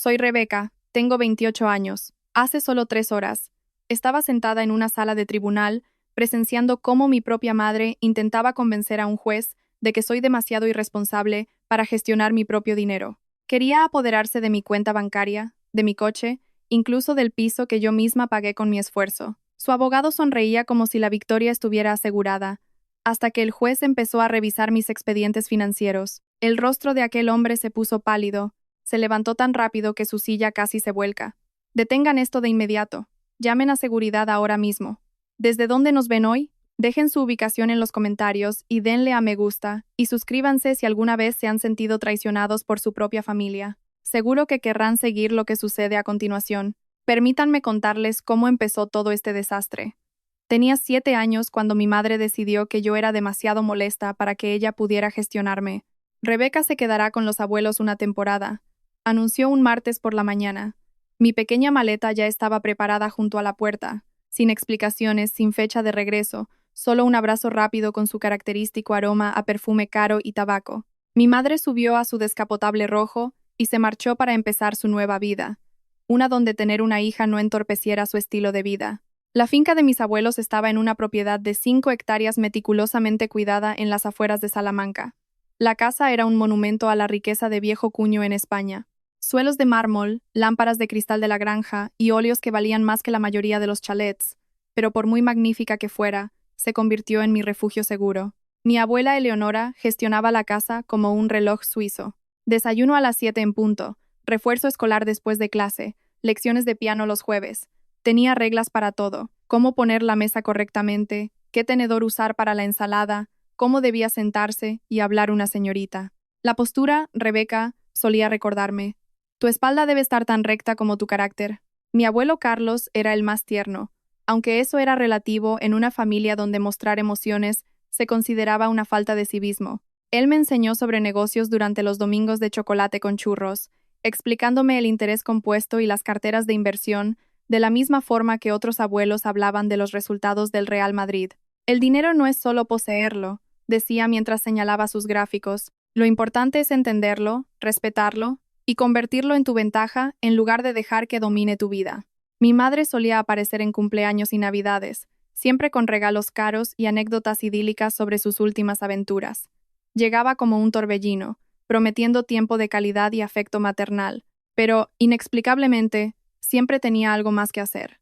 Soy Rebeca, tengo 28 años. Hace solo 3 horas. Estaba sentada en una sala de tribunal, presenciando cómo mi propia madre intentaba convencer a un juez de que soy demasiado irresponsable para gestionar mi propio dinero. Quería apoderarse de mi cuenta bancaria, de mi coche, incluso del piso que yo misma pagué con mi esfuerzo. Su abogado sonreía como si la victoria estuviera asegurada, hasta que el juez empezó a revisar mis expedientes financieros. El rostro de aquel hombre se puso pálido. Se levantó tan rápido que su silla casi se vuelca. Detengan esto de inmediato. Llamen a seguridad ahora mismo. ¿Desde dónde nos ven hoy? Dejen su ubicación en los comentarios y denle a me gusta, y suscríbanse si alguna vez se han sentido traicionados por su propia familia. Seguro que querrán seguir lo que sucede a continuación. Permítanme contarles cómo empezó todo este desastre. Tenía 7 años cuando mi madre decidió que yo era demasiado molesta para que ella pudiera gestionarme. Rebeca se quedará con los abuelos una temporada, anunció un martes por la mañana. Mi pequeña maleta ya estaba preparada junto a la puerta, sin explicaciones, sin fecha de regreso, solo un abrazo rápido con su característico aroma a perfume caro y tabaco. Mi madre subió a su descapotable rojo y se marchó para empezar su nueva vida, una donde tener una hija no entorpeciera su estilo de vida. La finca de mis abuelos estaba en una propiedad de 5 hectáreas meticulosamente cuidada en las afueras de Salamanca. La casa era un monumento a la riqueza de viejo cuño en España. Suelos de mármol, lámparas de cristal de la granja y óleos que valían más que la mayoría de los chalets, pero por muy magnífica que fuera, se convirtió en mi refugio seguro. Mi abuela Eleonora gestionaba la casa como un reloj suizo. Desayuno a las 7 en punto, refuerzo escolar después de clase, lecciones de piano los jueves. Tenía reglas para todo: cómo poner la mesa correctamente, qué tenedor usar para la ensalada, cómo debía sentarse y hablar una señorita. La postura, Rebeca, solía recordarme. Tu espalda debe estar tan recta como tu carácter. Mi abuelo Carlos era el más tierno, aunque eso era relativo en una familia donde mostrar emociones se consideraba una falta de civismo. Él me enseñó sobre negocios durante los domingos de chocolate con churros, explicándome el interés compuesto y las carteras de inversión, de la misma forma que otros abuelos hablaban de los resultados del Real Madrid. El dinero no es solo poseerlo, decía mientras señalaba sus gráficos. Lo importante es entenderlo, respetarlo y convertirlo en tu ventaja en lugar de dejar que domine tu vida. Mi madre solía aparecer en cumpleaños y navidades, siempre con regalos caros y anécdotas idílicas sobre sus últimas aventuras. Llegaba como un torbellino, prometiendo tiempo de calidad y afecto maternal, pero, inexplicablemente, siempre tenía algo más que hacer.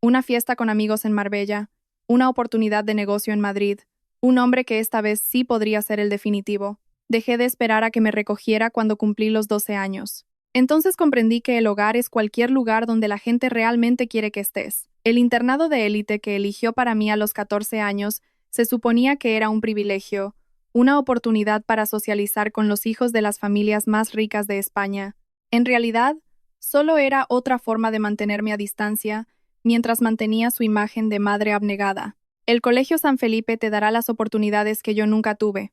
Una fiesta con amigos en Marbella, una oportunidad de negocio en Madrid, un hombre que esta vez sí podría ser el definitivo. Dejé de esperar a que me recogiera cuando cumplí los 12 años. Entonces comprendí que el hogar es cualquier lugar donde la gente realmente quiere que estés. El internado de élite que eligió para mí a los 14 años se suponía que era un privilegio, una oportunidad para socializar con los hijos de las familias más ricas de España. En realidad, solo era otra forma de mantenerme a distancia, mientras mantenía su imagen de madre abnegada. El Colegio San Felipe te dará las oportunidades que yo nunca tuve,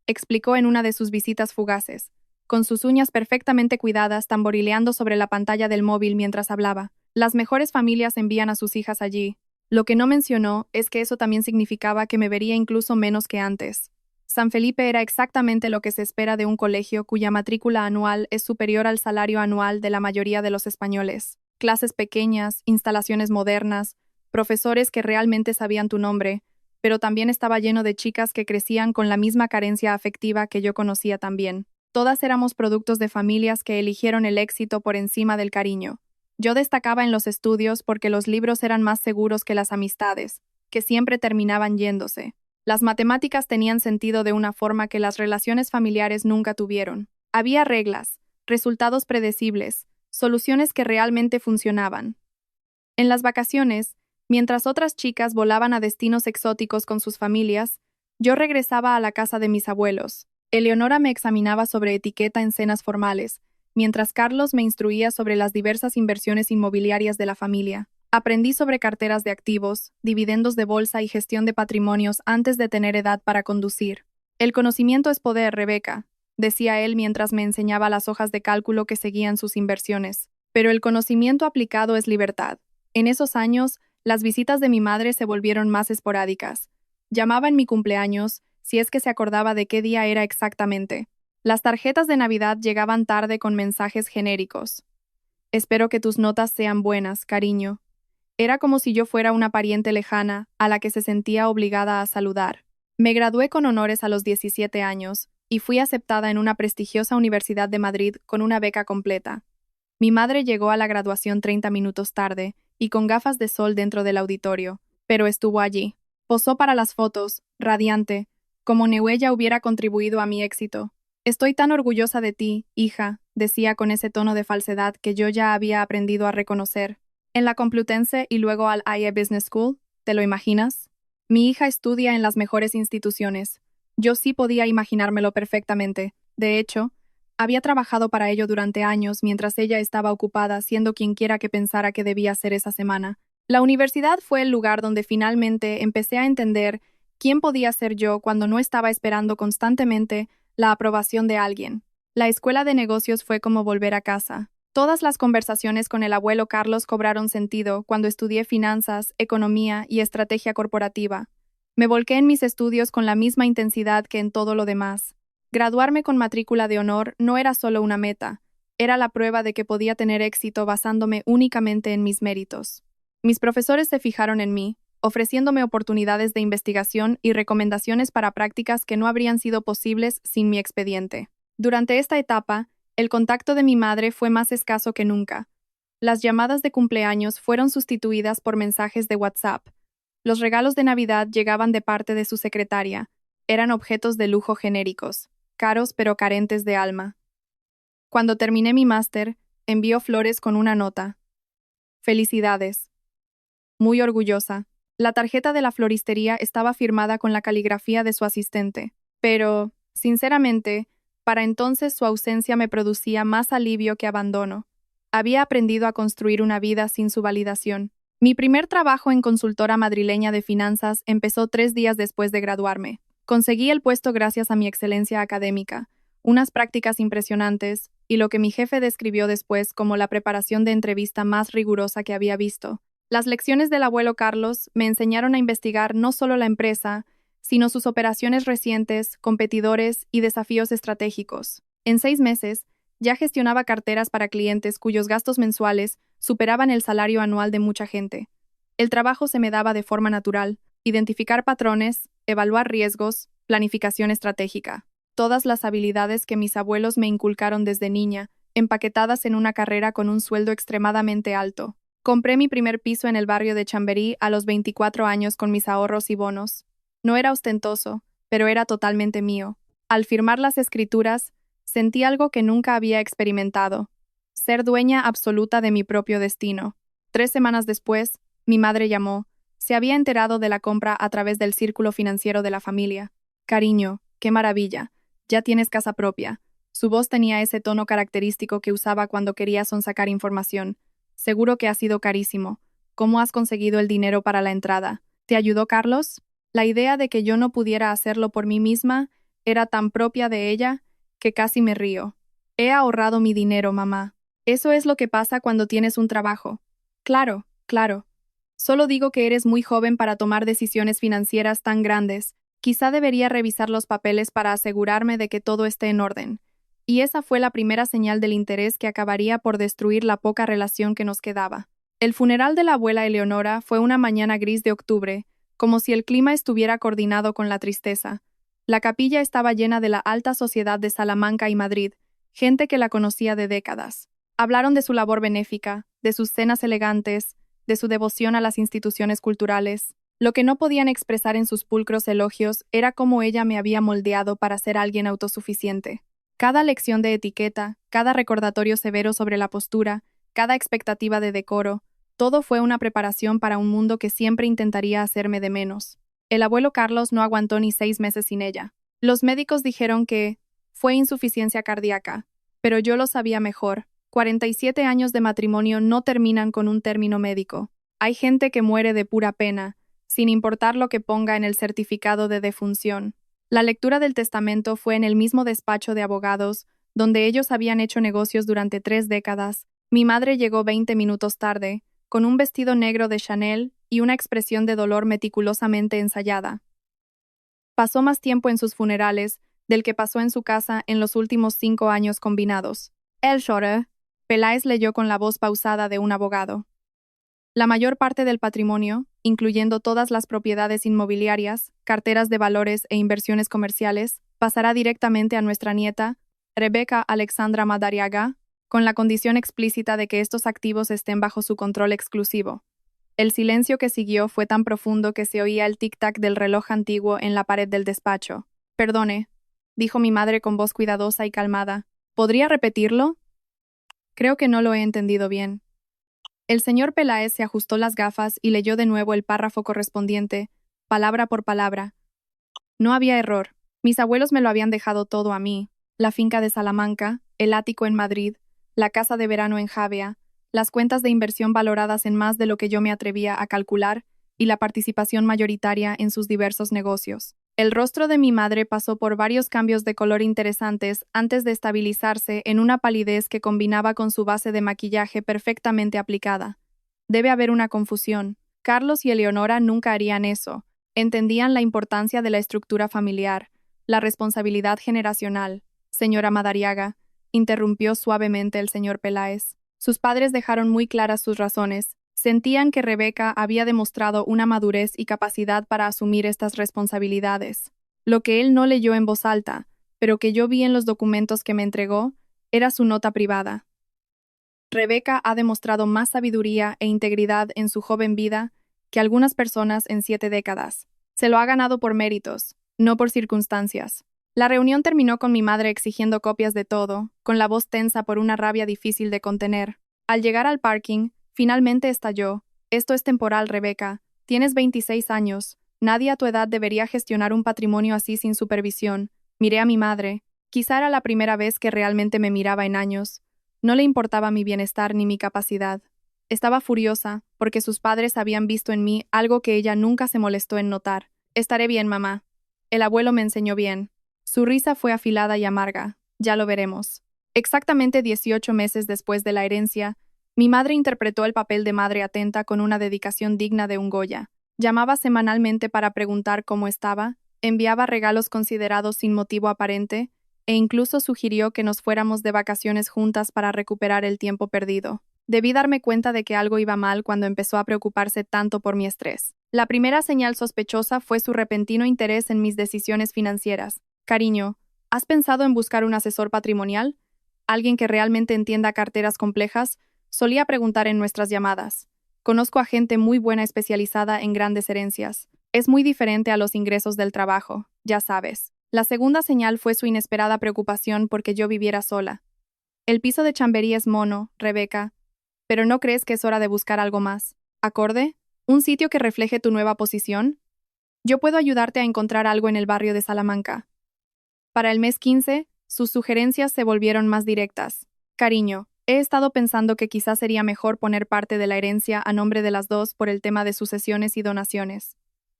explicó en una de sus visitas fugaces, con sus uñas perfectamente cuidadas tamborileando sobre la pantalla del móvil mientras hablaba. Las mejores familias envían a sus hijas allí. Lo que no mencionó es que eso también significaba que me vería incluso menos que antes. San Felipe era exactamente lo que se espera de un colegio cuya matrícula anual es superior al salario anual de la mayoría de los españoles. Clases pequeñas, instalaciones modernas, profesores que realmente sabían tu nombre, pero también estaba lleno de chicas que crecían con la misma carencia afectiva que yo conocía también. Todas éramos productos de familias que eligieron el éxito por encima del cariño. Yo destacaba en los estudios porque los libros eran más seguros que las amistades, que siempre terminaban yéndose. Las matemáticas tenían sentido de una forma que las relaciones familiares nunca tuvieron. Había reglas, resultados predecibles, soluciones que realmente funcionaban. En las vacaciones, mientras otras chicas volaban a destinos exóticos con sus familias, yo regresaba a la casa de mis abuelos. Eleonora me examinaba sobre etiqueta en cenas formales, mientras Carlos me instruía sobre las diversas inversiones inmobiliarias de la familia. Aprendí sobre carteras de activos, dividendos de bolsa y gestión de patrimonios antes de tener edad para conducir. El conocimiento es poder, Rebeca, decía él mientras me enseñaba las hojas de cálculo que seguían sus inversiones. Pero el conocimiento aplicado es libertad. En esos años, las visitas de mi madre se volvieron más esporádicas. Llamaba en mi cumpleaños, si es que se acordaba de qué día era exactamente. Las tarjetas de Navidad llegaban tarde con mensajes genéricos. Espero que tus notas sean buenas, cariño. Era como si yo fuera una pariente lejana a la que se sentía obligada a saludar. Me gradué con honores a los 17 años y fui aceptada en una prestigiosa universidad de Madrid con una beca completa. Mi madre llegó a la graduación 30 minutos tarde y con gafas de sol dentro del auditorio, pero estuvo allí. Posó para las fotos, radiante, como ella hubiera contribuido a mi éxito. Estoy tan orgullosa de ti, hija, decía con ese tono de falsedad que yo ya había aprendido a reconocer. En la Complutense y luego al IE Business School, ¿te lo imaginas? Mi hija estudia en las mejores instituciones. Yo sí podía imaginármelo perfectamente. De hecho, había trabajado para ello durante años mientras ella estaba ocupada siendo quien quiera que pensara que debía ser esa semana. La universidad fue el lugar donde finalmente empecé a entender quién podía ser yo cuando no estaba esperando constantemente la aprobación de alguien. La escuela de negocios fue como volver a casa. Todas las conversaciones con el abuelo Carlos cobraron sentido cuando estudié finanzas, economía y estrategia corporativa. Me volqué en mis estudios con la misma intensidad que en todo lo demás. Graduarme con matrícula de honor no era solo una meta, era la prueba de que podía tener éxito basándome únicamente en mis méritos. Mis profesores se fijaron en mí, ofreciéndome oportunidades de investigación y recomendaciones para prácticas que no habrían sido posibles sin mi expediente. Durante esta etapa, el contacto de mi madre fue más escaso que nunca. Las llamadas de cumpleaños fueron sustituidas por mensajes de WhatsApp. Los regalos de Navidad llegaban de parte de su secretaria. Eran objetos de lujo genéricos, caros pero carentes de alma. Cuando terminé mi máster, envió flores con una nota. Felicidades. Muy orgullosa. La tarjeta de la floristería estaba firmada con la caligrafía de su asistente, pero, sinceramente, para entonces su ausencia me producía más alivio que abandono. Había aprendido a construir una vida sin su validación. Mi primer trabajo en consultora madrileña de finanzas empezó 3 días después de graduarme. Conseguí el puesto gracias a mi excelencia académica, unas prácticas impresionantes y lo que mi jefe describió después como la preparación de entrevista más rigurosa que había visto. Las lecciones del abuelo Carlos me enseñaron a investigar no solo la empresa, sino sus operaciones recientes, competidores y desafíos estratégicos. En 6 meses, ya gestionaba carteras para clientes cuyos gastos mensuales superaban el salario anual de mucha gente. El trabajo se me daba de forma natural: identificar patrones, evaluar riesgos, planificación estratégica. Todas las habilidades que mis abuelos me inculcaron desde niña, empaquetadas en una carrera con un sueldo extremadamente alto. Compré mi primer piso en el barrio de Chamberí a los 24 años con mis ahorros y bonos. No era ostentoso, pero era totalmente mío. Al firmar las escrituras, sentí algo que nunca había experimentado: ser dueña absoluta de mi propio destino. 3 semanas después, mi madre llamó. Se había enterado de la compra a través del círculo financiero de la familia. Cariño, qué maravilla, ya tienes casa propia. Su voz tenía ese tono característico que usaba cuando quería sonsacar información. Seguro que ha sido carísimo. ¿Cómo has conseguido el dinero para la entrada? ¿Te ayudó Carlos? La idea de que yo no pudiera hacerlo por mí misma era tan propia de ella que casi me río. He ahorrado mi dinero, mamá. Eso es lo que pasa cuando tienes un trabajo. Claro, claro. Solo digo que eres muy joven para tomar decisiones financieras tan grandes. Quizá debería revisar los papeles para asegurarme de que todo esté en orden. Y esa fue la primera señal del interés que acabaría por destruir la poca relación que nos quedaba. El funeral de la abuela Eleonora fue una mañana gris de octubre, como si el clima estuviera coordinado con la tristeza. La capilla estaba llena de la alta sociedad de Salamanca y Madrid, gente que la conocía de décadas. Hablaron de su labor benéfica, de sus cenas elegantes, de su devoción a las instituciones culturales. Lo que no podían expresar en sus pulcros elogios era cómo ella me había moldeado para ser alguien autosuficiente. Cada lección de etiqueta, cada recordatorio severo sobre la postura, cada expectativa de decoro, todo fue una preparación para un mundo que siempre intentaría hacerme de menos. El abuelo Carlos no aguantó ni 6 meses sin ella. Los médicos dijeron que fue insuficiencia cardíaca, pero yo lo sabía mejor. 47 años de matrimonio no terminan con un término médico. Hay gente que muere de pura pena, sin importar lo que ponga en el certificado de defunción. La lectura del testamento fue en el mismo despacho de abogados, donde ellos habían hecho negocios durante 3 décadas. Mi madre llegó 20 minutos tarde, con un vestido negro de Chanel y una expresión de dolor meticulosamente ensayada. Pasó más tiempo en sus funerales del que pasó en su casa en los últimos 5 años combinados. Elle lloró. Peláez leyó con la voz pausada de un abogado. La mayor parte del patrimonio, incluyendo todas las propiedades inmobiliarias, carteras de valores e inversiones comerciales, pasará directamente a nuestra nieta, Rebeca Alexandra Madariaga, con la condición explícita de que estos activos estén bajo su control exclusivo. El silencio que siguió fue tan profundo que se oía el tic-tac del reloj antiguo en la pared del despacho. Perdone, dijo mi madre con voz cuidadosa y calmada. ¿Podría repetirlo? Creo que no lo he entendido bien. El señor Peláez se ajustó las gafas y leyó de nuevo el párrafo correspondiente, palabra por palabra. No había error. Mis abuelos me lo habían dejado todo a mí. La finca de Salamanca, el ático en Madrid, la casa de verano en Javea, las cuentas de inversión valoradas en más de lo que yo me atrevía a calcular y la participación mayoritaria en sus diversos negocios. El rostro de mi madre pasó por varios cambios de color interesantes antes de estabilizarse en una palidez que combinaba con su base de maquillaje perfectamente aplicada. Debe haber una confusión. Carlos y Eleonora nunca harían eso. Entendían la importancia de la estructura familiar, la responsabilidad generacional. Señora Madariaga, interrumpió suavemente el señor Peláez. Sus padres dejaron muy claras sus razones. Sentían que Rebeca había demostrado una madurez y capacidad para asumir estas responsabilidades. Lo que él no leyó en voz alta, pero que yo vi en los documentos que me entregó, era su nota privada. Rebeca ha demostrado más sabiduría e integridad en su joven vida que algunas personas en 7 décadas. Se lo ha ganado por méritos, no por circunstancias. La reunión terminó con mi madre exigiendo copias de todo, con la voz tensa por una rabia difícil de contener. Al llegar al parking, finalmente estalló. Esto es temporal, Rebeca. Tienes 26 años. Nadie a tu edad debería gestionar un patrimonio así sin supervisión. Miré a mi madre. Quizá era la primera vez que realmente me miraba en años. No le importaba mi bienestar ni mi capacidad. Estaba furiosa, porque sus padres habían visto en mí algo que ella nunca se molestó en notar. Estaré bien, mamá. El abuelo me enseñó bien. Su risa fue afilada y amarga. Ya lo veremos. Exactamente 18 meses después de la herencia, mi madre interpretó el papel de madre atenta con una dedicación digna de un Goya. Llamaba semanalmente para preguntar cómo estaba, enviaba regalos considerados sin motivo aparente, e incluso sugirió que nos fuéramos de vacaciones juntas para recuperar el tiempo perdido. Debí darme cuenta de que algo iba mal cuando empezó a preocuparse tanto por mi estrés. La primera señal sospechosa fue su repentino interés en mis decisiones financieras. Cariño, ¿has pensado en buscar un asesor patrimonial? ¿Alguien que realmente entienda carteras complejas? Solía preguntar en nuestras llamadas. Conozco a gente muy buena especializada en grandes herencias. Es muy diferente a los ingresos del trabajo, ya sabes. La segunda señal fue su inesperada preocupación porque yo viviera sola. El piso de Chamberí es mono, Rebeca, pero ¿no crees que es hora de buscar algo más? ¿Acorde? ¿Un sitio que refleje tu nueva posición? Yo puedo ayudarte a encontrar algo en el barrio de Salamanca. Para el mes 15, sus sugerencias se volvieron más directas. Cariño, he estado pensando que quizás sería mejor poner parte de la herencia a nombre de las dos por el tema de sucesiones y donaciones.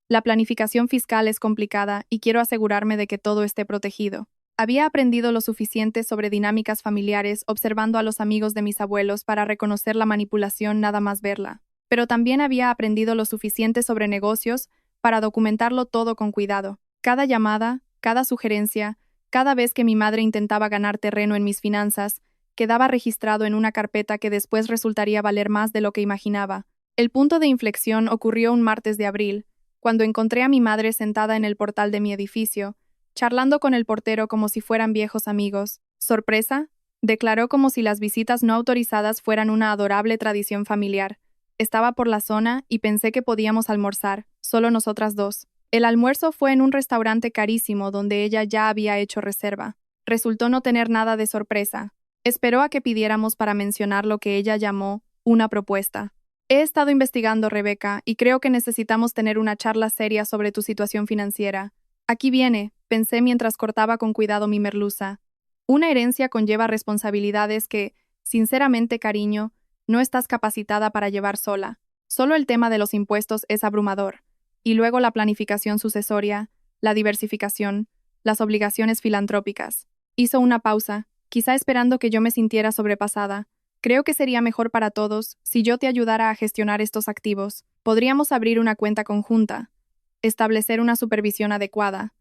La planificación fiscal es complicada y quiero asegurarme de que todo esté protegido. Había aprendido lo suficiente sobre dinámicas familiares observando a los amigos de mis abuelos para reconocer la manipulación nada más verla, pero también había aprendido lo suficiente sobre negocios para documentarlo todo con cuidado. Cada llamada, cada sugerencia, cada vez que mi madre intentaba ganar terreno en mis finanzas, quedaba registrado en una carpeta que después resultaría valer más de lo que imaginaba. El punto de inflexión ocurrió un martes de abril, cuando encontré a mi madre sentada en el portal de mi edificio, charlando con el portero como si fueran viejos amigos. ¿Sorpresa? Declaró como si las visitas no autorizadas fueran una adorable tradición familiar. Estaba por la zona y pensé que podíamos almorzar, solo nosotras dos. El almuerzo fue en un restaurante carísimo donde ella ya había hecho reserva. Resultó no tener nada de sorpresa. Esperó a que pidiéramos para mencionar lo que ella llamó una propuesta. He estado investigando, Rebeca, y creo que necesitamos tener una charla seria sobre tu situación financiera. Aquí viene, pensé mientras cortaba con cuidado mi merluza. Una herencia conlleva responsabilidades que, sinceramente, cariño, no estás capacitada para llevar sola. Solo el tema de los impuestos es abrumador. Y luego la planificación sucesoria, la diversificación, las obligaciones filantrópicas. Hizo una pausa, quizá esperando que yo me sintiera sobrepasada. Creo que sería mejor para todos si yo te ayudara a gestionar estos activos. Podríamos abrir una cuenta conjunta, establecer una supervisión adecuada,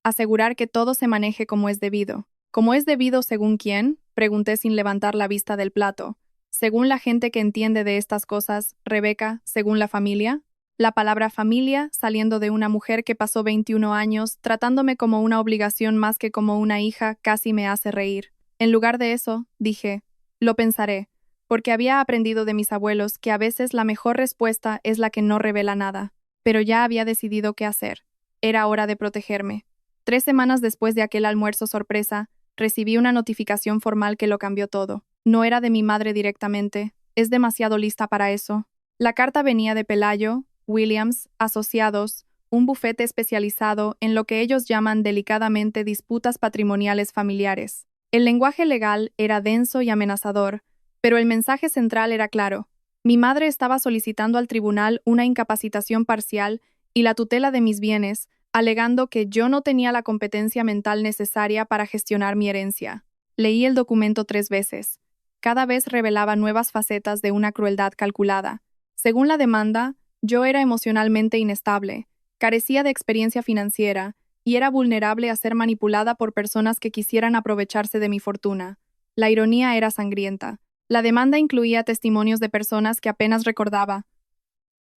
asegurar que todo se maneje como es debido. ¿Cómo es debido según quién?, Pregunté sin levantar la vista del plato. Según la gente que entiende de estas cosas, Rebeca, según la familia. La palabra familia, saliendo de una mujer que pasó 21 años, tratándome como una obligación más que como una hija, casi me hace reír. En lugar de eso, dije, lo pensaré, porque había aprendido de mis abuelos que a veces la mejor respuesta es la que no revela nada. Pero ya había decidido qué hacer. Era hora de protegerme. 3 semanas después de aquel almuerzo sorpresa, recibí una notificación formal que lo cambió todo. No era de mi madre directamente. Es demasiado lista para eso. La carta venía de Pelayo, Williams, Asociados, un bufete especializado en lo que ellos llaman delicadamente disputas patrimoniales familiares. El lenguaje legal era denso y amenazador, pero el mensaje central era claro. Mi madre estaba solicitando al tribunal una incapacitación parcial y la tutela de mis bienes, alegando que yo no tenía la competencia mental necesaria para gestionar mi herencia. Leí el documento 3 veces. Cada vez revelaba nuevas facetas de una crueldad calculada. Según la demanda, yo era emocionalmente inestable, carecía de experiencia financiera y era vulnerable a ser manipulada por personas que quisieran aprovecharse de mi fortuna. La ironía era sangrienta. La demanda incluía testimonios de personas que apenas recordaba,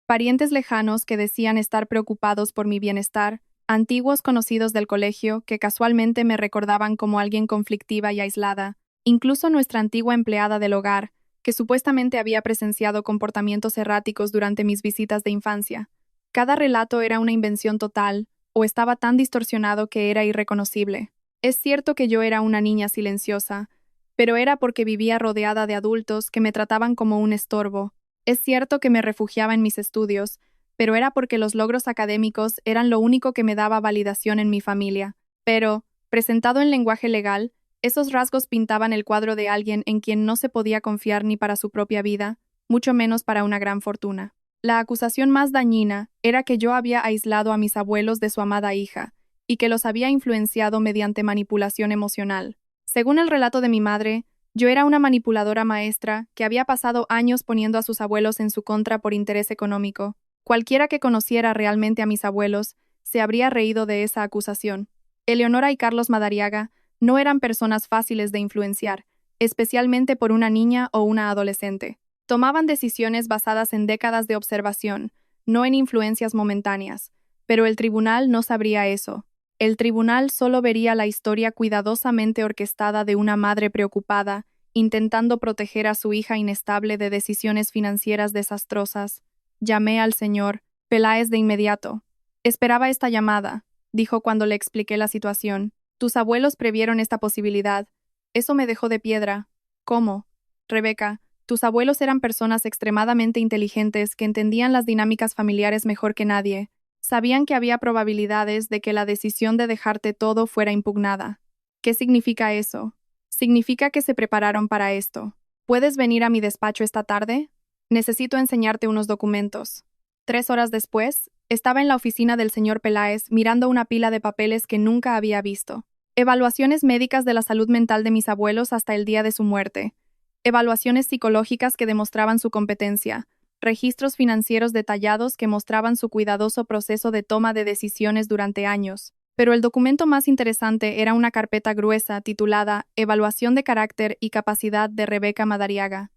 parientes lejanos que decían estar preocupados por mi bienestar, antiguos conocidos del colegio que casualmente me recordaban como alguien conflictiva y aislada, incluso nuestra antigua empleada del hogar, que supuestamente había presenciado comportamientos erráticos durante mis visitas de infancia. Cada relato era una invención total, o estaba tan distorsionado que era irreconocible. Es cierto que yo era una niña silenciosa, pero era porque vivía rodeada de adultos que me trataban como un estorbo. Es cierto que me refugiaba en mis estudios, pero era porque los logros académicos eran lo único que me daba validación en mi familia. Pero, presentado en lenguaje legal, esos rasgos pintaban el cuadro de alguien en quien no se podía confiar ni para su propia vida, mucho menos para una gran fortuna. La acusación más dañina era que yo había aislado a mis abuelos de su amada hija, y que los había influenciado mediante manipulación emocional. Según el relato de mi madre, yo era una manipuladora maestra que había pasado años poniendo a sus abuelos en su contra por interés económico. Cualquiera que conociera realmente a mis abuelos se habría reído de esa acusación. Eleonora y Carlos Madariaga no eran personas fáciles de influenciar, especialmente por una niña o una adolescente. Tomaban decisiones basadas en décadas de observación, no en influencias momentáneas. Pero el tribunal no sabría eso. El tribunal solo vería la historia cuidadosamente orquestada de una madre preocupada, intentando proteger a su hija inestable de decisiones financieras desastrosas. Llamé al señor Peláez de inmediato. Esperaba esta llamada, dijo cuando le expliqué la situación. Tus abuelos previeron esta posibilidad. Eso me dejó de piedra. ¿Cómo? Rebeca, tus abuelos eran personas extremadamente inteligentes que entendían las dinámicas familiares mejor que nadie. Sabían que había probabilidades de que la decisión de dejarte todo fuera impugnada. ¿Qué significa eso? Significa que se prepararon para esto. ¿Puedes venir a mi despacho esta tarde? Necesito enseñarte unos documentos. 3 horas después, estaba en la oficina del señor Peláez mirando una pila de papeles que nunca había visto. Evaluaciones médicas de la salud mental de mis abuelos hasta el día de su muerte. Evaluaciones psicológicas que demostraban su competencia. Registros financieros detallados que mostraban su cuidadoso proceso de toma de decisiones durante años. Pero el documento más interesante era una carpeta gruesa titulada Evaluación de carácter y capacidad de Rebeca Madariaga.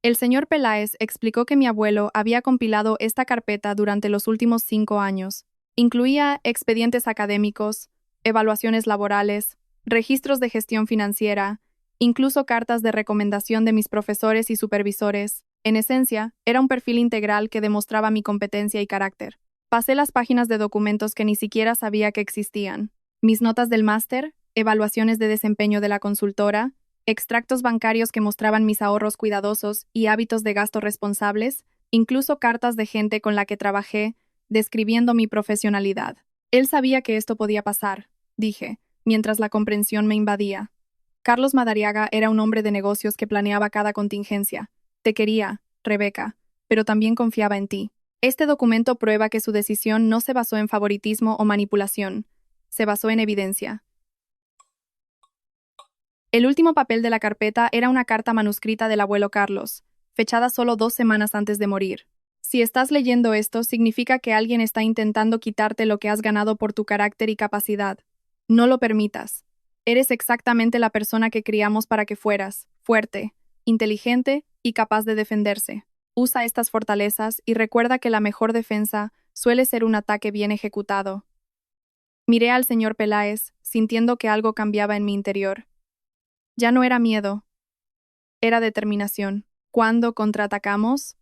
El señor Peláez explicó que mi abuelo había compilado esta carpeta durante los últimos 5 años. Incluía expedientes académicos, evaluaciones laborales, registros de gestión financiera, incluso cartas de recomendación de mis profesores y supervisores. En esencia, era un perfil integral que demostraba mi competencia y carácter. Pasé las páginas de documentos que ni siquiera sabía que existían. Mis notas del máster, evaluaciones de desempeño de la consultora, extractos bancarios que mostraban mis ahorros cuidadosos y hábitos de gasto responsables, incluso cartas de gente con la que trabajé, describiendo mi profesionalidad. Él sabía que esto podía pasar, dije, mientras la comprensión me invadía. Carlos Madariaga era un hombre de negocios que planeaba cada contingencia. Te quería, Rebeca, pero también confiaba en ti. Este documento prueba que su decisión no se basó en favoritismo o manipulación, se basó en evidencia. El último papel de la carpeta era una carta manuscrita del abuelo Carlos, fechada solo 2 semanas antes de morir. Si estás leyendo esto, significa que alguien está intentando quitarte lo que has ganado por tu carácter y capacidad. No lo permitas. Eres exactamente la persona que criamos para que fueras, fuerte, inteligente y capaz de defenderse. Usa estas fortalezas y recuerda que la mejor defensa suele ser un ataque bien ejecutado. Miré al señor Peláez, sintiendo que algo cambiaba en mi interior. Ya no era miedo, era determinación. ¿Cuándo contraatacamos?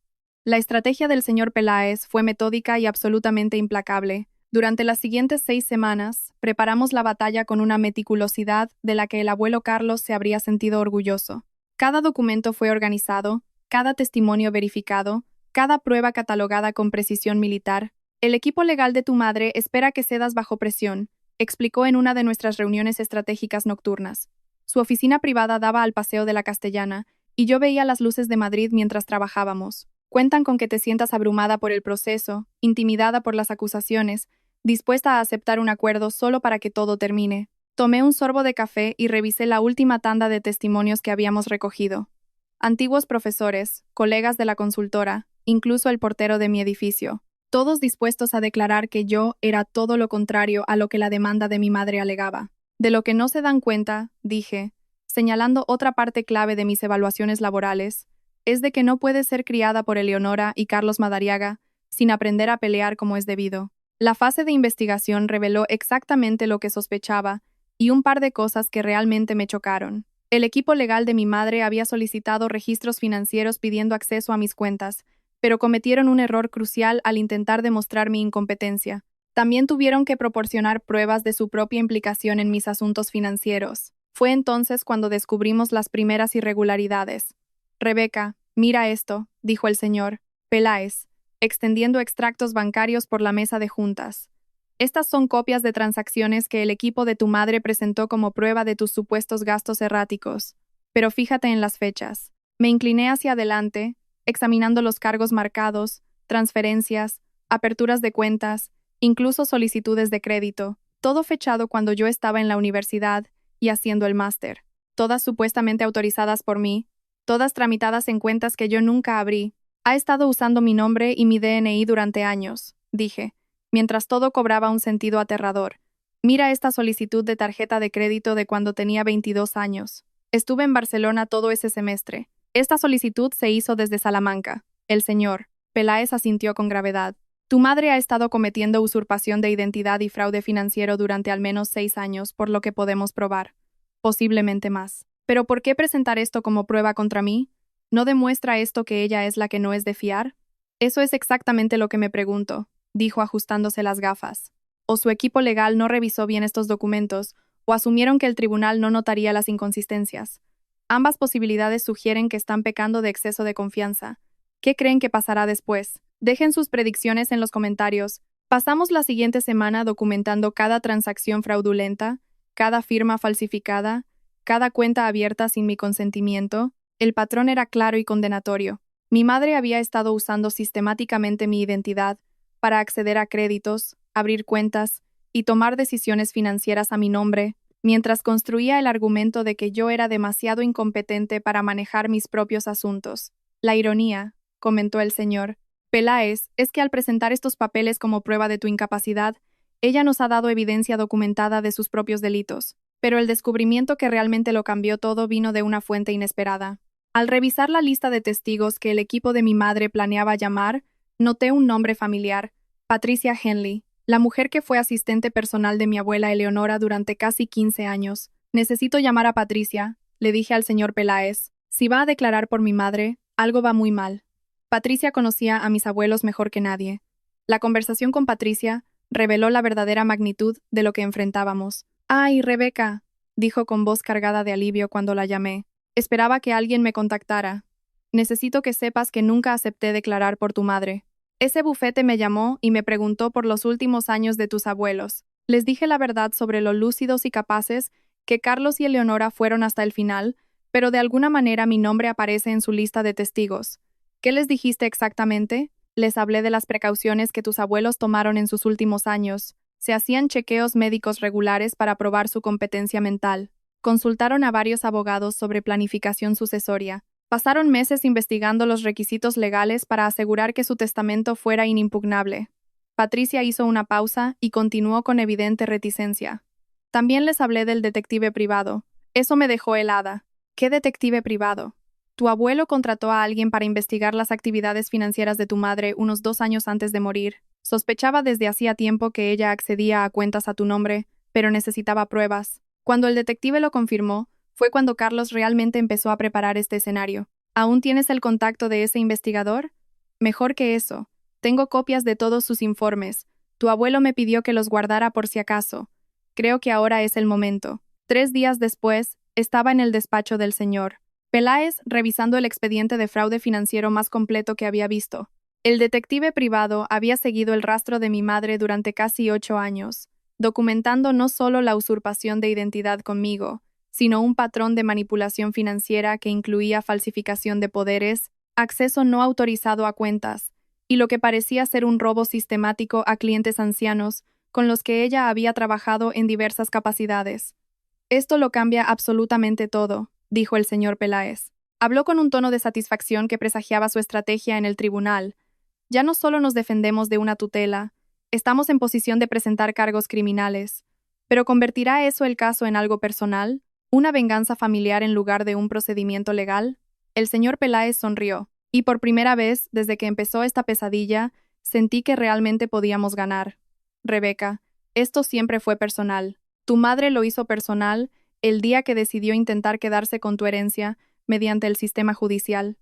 La estrategia del señor Peláez fue metódica y absolutamente implacable. Durante las siguientes 6 semanas, preparamos la batalla con una meticulosidad de la que el abuelo Carlos se habría sentido orgulloso. Cada documento fue organizado, cada testimonio verificado, cada prueba catalogada con precisión militar. El equipo legal de tu madre espera que cedas bajo presión, explicó en una de nuestras reuniones estratégicas nocturnas. Su oficina privada daba al Paseo de la Castellana, y yo veía las luces de Madrid mientras trabajábamos. Cuentan con que te sientas abrumada por el proceso, intimidada por las acusaciones, dispuesta a aceptar un acuerdo solo para que todo termine. Tomé un sorbo de café y revisé la última tanda de testimonios que habíamos recogido. Antiguos profesores, colegas de la consultora, incluso el portero de mi edificio, todos dispuestos a declarar que yo era todo lo contrario a lo que la demanda de mi madre alegaba. De lo que no se dan cuenta, dije, señalando otra parte clave de mis evaluaciones laborales, es de que no puedes ser criada por Eleonora y Carlos Madariaga sin aprender a pelear como es debido. La fase de investigación reveló exactamente lo que sospechaba y un par de cosas que realmente me chocaron. El equipo legal de mi madre había solicitado registros financieros pidiendo acceso a mis cuentas, pero cometieron un error crucial al intentar demostrar mi incompetencia. También tuvieron que proporcionar pruebas de su propia implicación en mis asuntos financieros. Fue entonces cuando descubrimos las primeras irregularidades. Rebeca, mira esto, dijo el señor Peláez, extendiendo extractos bancarios por la mesa de juntas. Estas son copias de transacciones que el equipo de tu madre presentó como prueba de tus supuestos gastos erráticos. Pero fíjate en las fechas. Me incliné hacia adelante, examinando los cargos marcados, transferencias, aperturas de cuentas, incluso solicitudes de crédito, todo fechado cuando yo estaba en la universidad y haciendo el máster. Todas supuestamente autorizadas por mí, todas tramitadas en cuentas que yo nunca abrí. Ha estado usando mi nombre y mi DNI durante años, dije, mientras todo cobraba un sentido aterrador. Mira esta solicitud de tarjeta de crédito de cuando tenía 22 años. Estuve en Barcelona todo ese semestre. Esta solicitud se hizo desde Salamanca. El señor Peláez asintió con gravedad. Tu madre ha estado cometiendo usurpación de identidad y fraude financiero durante al menos 6 años, por lo que podemos probar. Posiblemente más. ¿Pero por qué presentar esto como prueba contra mí? ¿No demuestra esto que ella es la que no es de fiar? Eso es exactamente lo que me pregunto, dijo ajustándose las gafas. O su equipo legal no revisó bien estos documentos, o asumieron que el tribunal no notaría las inconsistencias. Ambas posibilidades sugieren que están pecando de exceso de confianza. ¿Qué creen que pasará después? Dejen sus predicciones en los comentarios. Pasamos la siguiente semana documentando cada transacción fraudulenta, cada firma falsificada, cada cuenta abierta sin mi consentimiento. El patrón era claro y condenatorio. Mi madre había estado usando sistemáticamente mi identidad para acceder a créditos, abrir cuentas y tomar decisiones financieras a mi nombre, mientras construía el argumento de que yo era demasiado incompetente para manejar mis propios asuntos. La ironía, comentó el señor Peláez, es que al presentar estos papeles como prueba de tu incapacidad, ella nos ha dado evidencia documentada de sus propios delitos. Pero el descubrimiento que realmente lo cambió todo vino de una fuente inesperada. Al revisar la lista de testigos que el equipo de mi madre planeaba llamar, noté un nombre familiar, Patricia Henley, la mujer que fue asistente personal de mi abuela Eleonora durante casi 15 años. Necesito llamar a Patricia, le dije al señor Peláez. Si va a declarar por mi madre, algo va muy mal. Patricia conocía a mis abuelos mejor que nadie. La conversación con Patricia reveló la verdadera magnitud de lo que enfrentábamos. «Ay, Rebeca», dijo con voz cargada de alivio cuando la llamé. «Esperaba que alguien me contactara. Necesito que sepas que nunca acepté declarar por tu madre. Ese bufete me llamó y me preguntó por los últimos años de tus abuelos. Les dije la verdad sobre lo lúcidos y capaces que Carlos y Eleonora fueron hasta el final, pero de alguna manera mi nombre aparece en su lista de testigos. ¿Qué les dijiste exactamente? Les hablé de las precauciones que tus abuelos tomaron en sus últimos años. Se hacían chequeos médicos regulares para probar su competencia mental. Consultaron a varios abogados sobre planificación sucesoria. Pasaron meses investigando los requisitos legales para asegurar que su testamento fuera inimpugnable. Patricia hizo una pausa y continuó con evidente reticencia. También les hablé del detective privado. Eso me dejó helada. ¿Qué detective privado? Tu abuelo contrató a alguien para investigar las actividades financieras de tu madre unos 2 años antes de morir. Sospechaba desde hacía tiempo que ella accedía a cuentas a tu nombre, pero necesitaba pruebas. Cuando el detective lo confirmó, fue cuando Carlos realmente empezó a preparar este escenario. ¿Aún tienes el contacto de ese investigador? Mejor que eso. Tengo copias de todos sus informes. Tu abuelo me pidió que los guardara por si acaso. Creo que ahora es el momento. 3 días después, estaba en el despacho del señor Peláez revisando el expediente de fraude financiero más completo que había visto. El detective privado había seguido el rastro de mi madre durante casi 8 años, documentando no solo la usurpación de identidad conmigo, sino un patrón de manipulación financiera que incluía falsificación de poderes, acceso no autorizado a cuentas, y lo que parecía ser un robo sistemático a clientes ancianos con los que ella había trabajado en diversas capacidades. Esto lo cambia absolutamente todo, dijo el señor Peláez. Habló con un tono de satisfacción que presagiaba su estrategia en el tribunal. Ya no solo nos defendemos de una tutela, estamos en posición de presentar cargos criminales. ¿Pero convertirá eso el caso en algo personal? ¿Una venganza familiar en lugar de un procedimiento legal? El señor Peláez sonrió, y por primera vez, desde que empezó esta pesadilla, sentí que realmente podíamos ganar. Rebeca, esto siempre fue personal. Tu madre lo hizo personal el día que decidió intentar quedarse con tu herencia mediante el sistema judicial.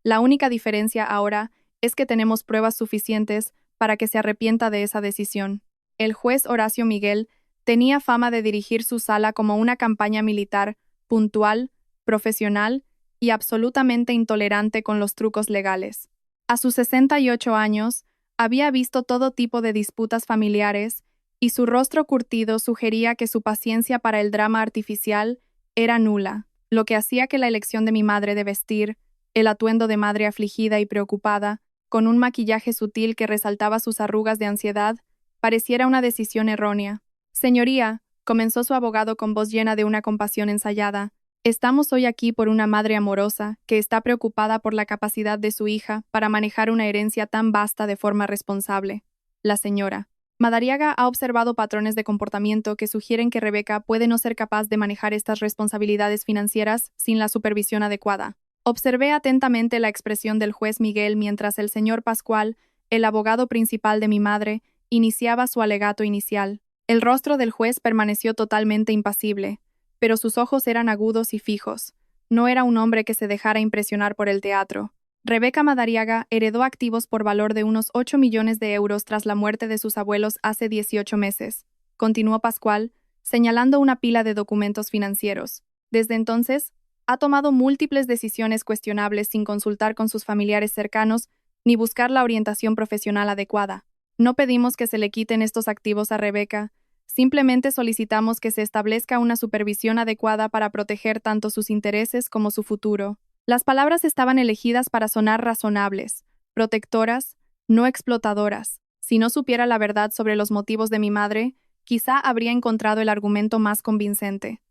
La única diferencia ahora es que tenemos pruebas suficientes para que se arrepienta de esa decisión. El juez Horacio Miguel tenía fama de dirigir su sala como una campaña militar, puntual, profesional y absolutamente intolerante con los trucos legales. A sus 68 años, había visto todo tipo de disputas familiares y su rostro curtido sugería que su paciencia para el drama artificial era nula, lo que hacía que la elección de mi madre de vestir, el atuendo de madre afligida y preocupada, con un maquillaje sutil que resaltaba sus arrugas de ansiedad, pareciera una decisión errónea. Señoría, comenzó su abogado con voz llena de una compasión ensayada, estamos hoy aquí por una madre amorosa que está preocupada por la capacidad de su hija para manejar una herencia tan vasta de forma responsable. La señora Madariaga ha observado patrones de comportamiento que sugieren que Rebeca puede no ser capaz de manejar estas responsabilidades financieras sin la supervisión adecuada. Observé atentamente la expresión del juez Miguel mientras el señor Pascual, el abogado principal de mi madre, iniciaba su alegato inicial. El rostro del juez permaneció totalmente impasible, pero sus ojos eran agudos y fijos. No era un hombre que se dejara impresionar por el teatro. Rebeca Madariaga heredó activos por valor de unos 8 millones de euros tras la muerte de sus abuelos hace 18 meses, continuó Pascual, señalando una pila de documentos financieros. Desde entonces, ha tomado múltiples decisiones cuestionables sin consultar con sus familiares cercanos ni buscar la orientación profesional adecuada. No pedimos que se le quiten estos activos a Rebeca, simplemente solicitamos que se establezca una supervisión adecuada para proteger tanto sus intereses como su futuro. Las palabras estaban elegidas para sonar razonables, protectoras, no explotadoras. Si no supiera la verdad sobre los motivos de mi madre, quizá habría encontrado el argumento más convincente.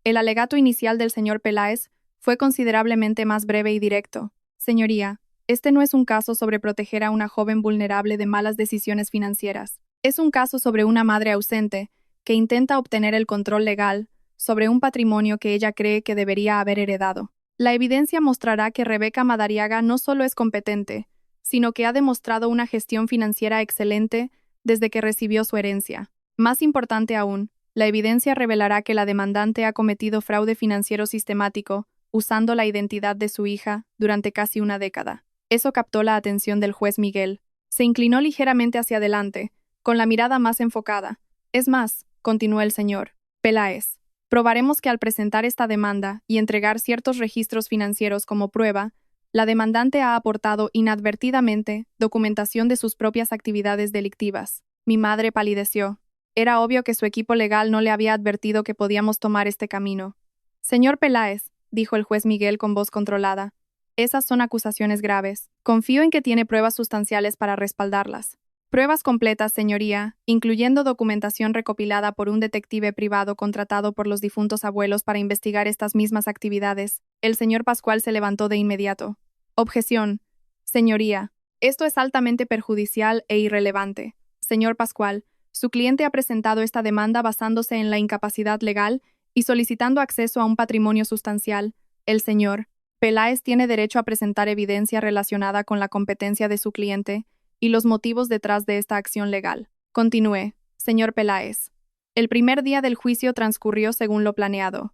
El alegato inicial del señor Peláez fue considerablemente más breve y directo. Señoría, este no es un caso sobre proteger a una joven vulnerable de malas decisiones financieras. Es un caso sobre una madre ausente que intenta obtener el control legal sobre un patrimonio que ella cree que debería haber heredado. La evidencia mostrará que Rebeca Madariaga no solo es competente, sino que ha demostrado una gestión financiera excelente desde que recibió su herencia. Más importante aún, la evidencia revelará que la demandante ha cometido fraude financiero sistemático usando la identidad de su hija durante casi una década. Eso captó la atención del juez Miguel. Se inclinó ligeramente hacia adelante, con la mirada más enfocada. Es más, continuó el señor Peláez, probaremos que al presentar esta demanda y entregar ciertos registros financieros como prueba, la demandante ha aportado inadvertidamente documentación de sus propias actividades delictivas. Mi madre palideció. Era obvio que su equipo legal no le había advertido que podíamos tomar este camino. Señor Peláez, dijo el juez Miguel con voz controlada, esas son acusaciones graves. Confío en que tiene pruebas sustanciales para respaldarlas. Pruebas completas, señoría, incluyendo documentación recopilada por un detective privado contratado por los difuntos abuelos para investigar estas mismas actividades. El señor Pascual se levantó de inmediato. Objeción. Señoría, esto es altamente perjudicial e irrelevante. Señor Pascual, Su cliente ha presentado esta demanda basándose en la incapacidad legal y solicitando acceso a un patrimonio sustancial. El señor Peláez tiene derecho a presentar evidencia relacionada con la competencia de su cliente y los motivos detrás de esta acción legal. Continúe, señor Peláez. El primer día del juicio transcurrió según lo planeado.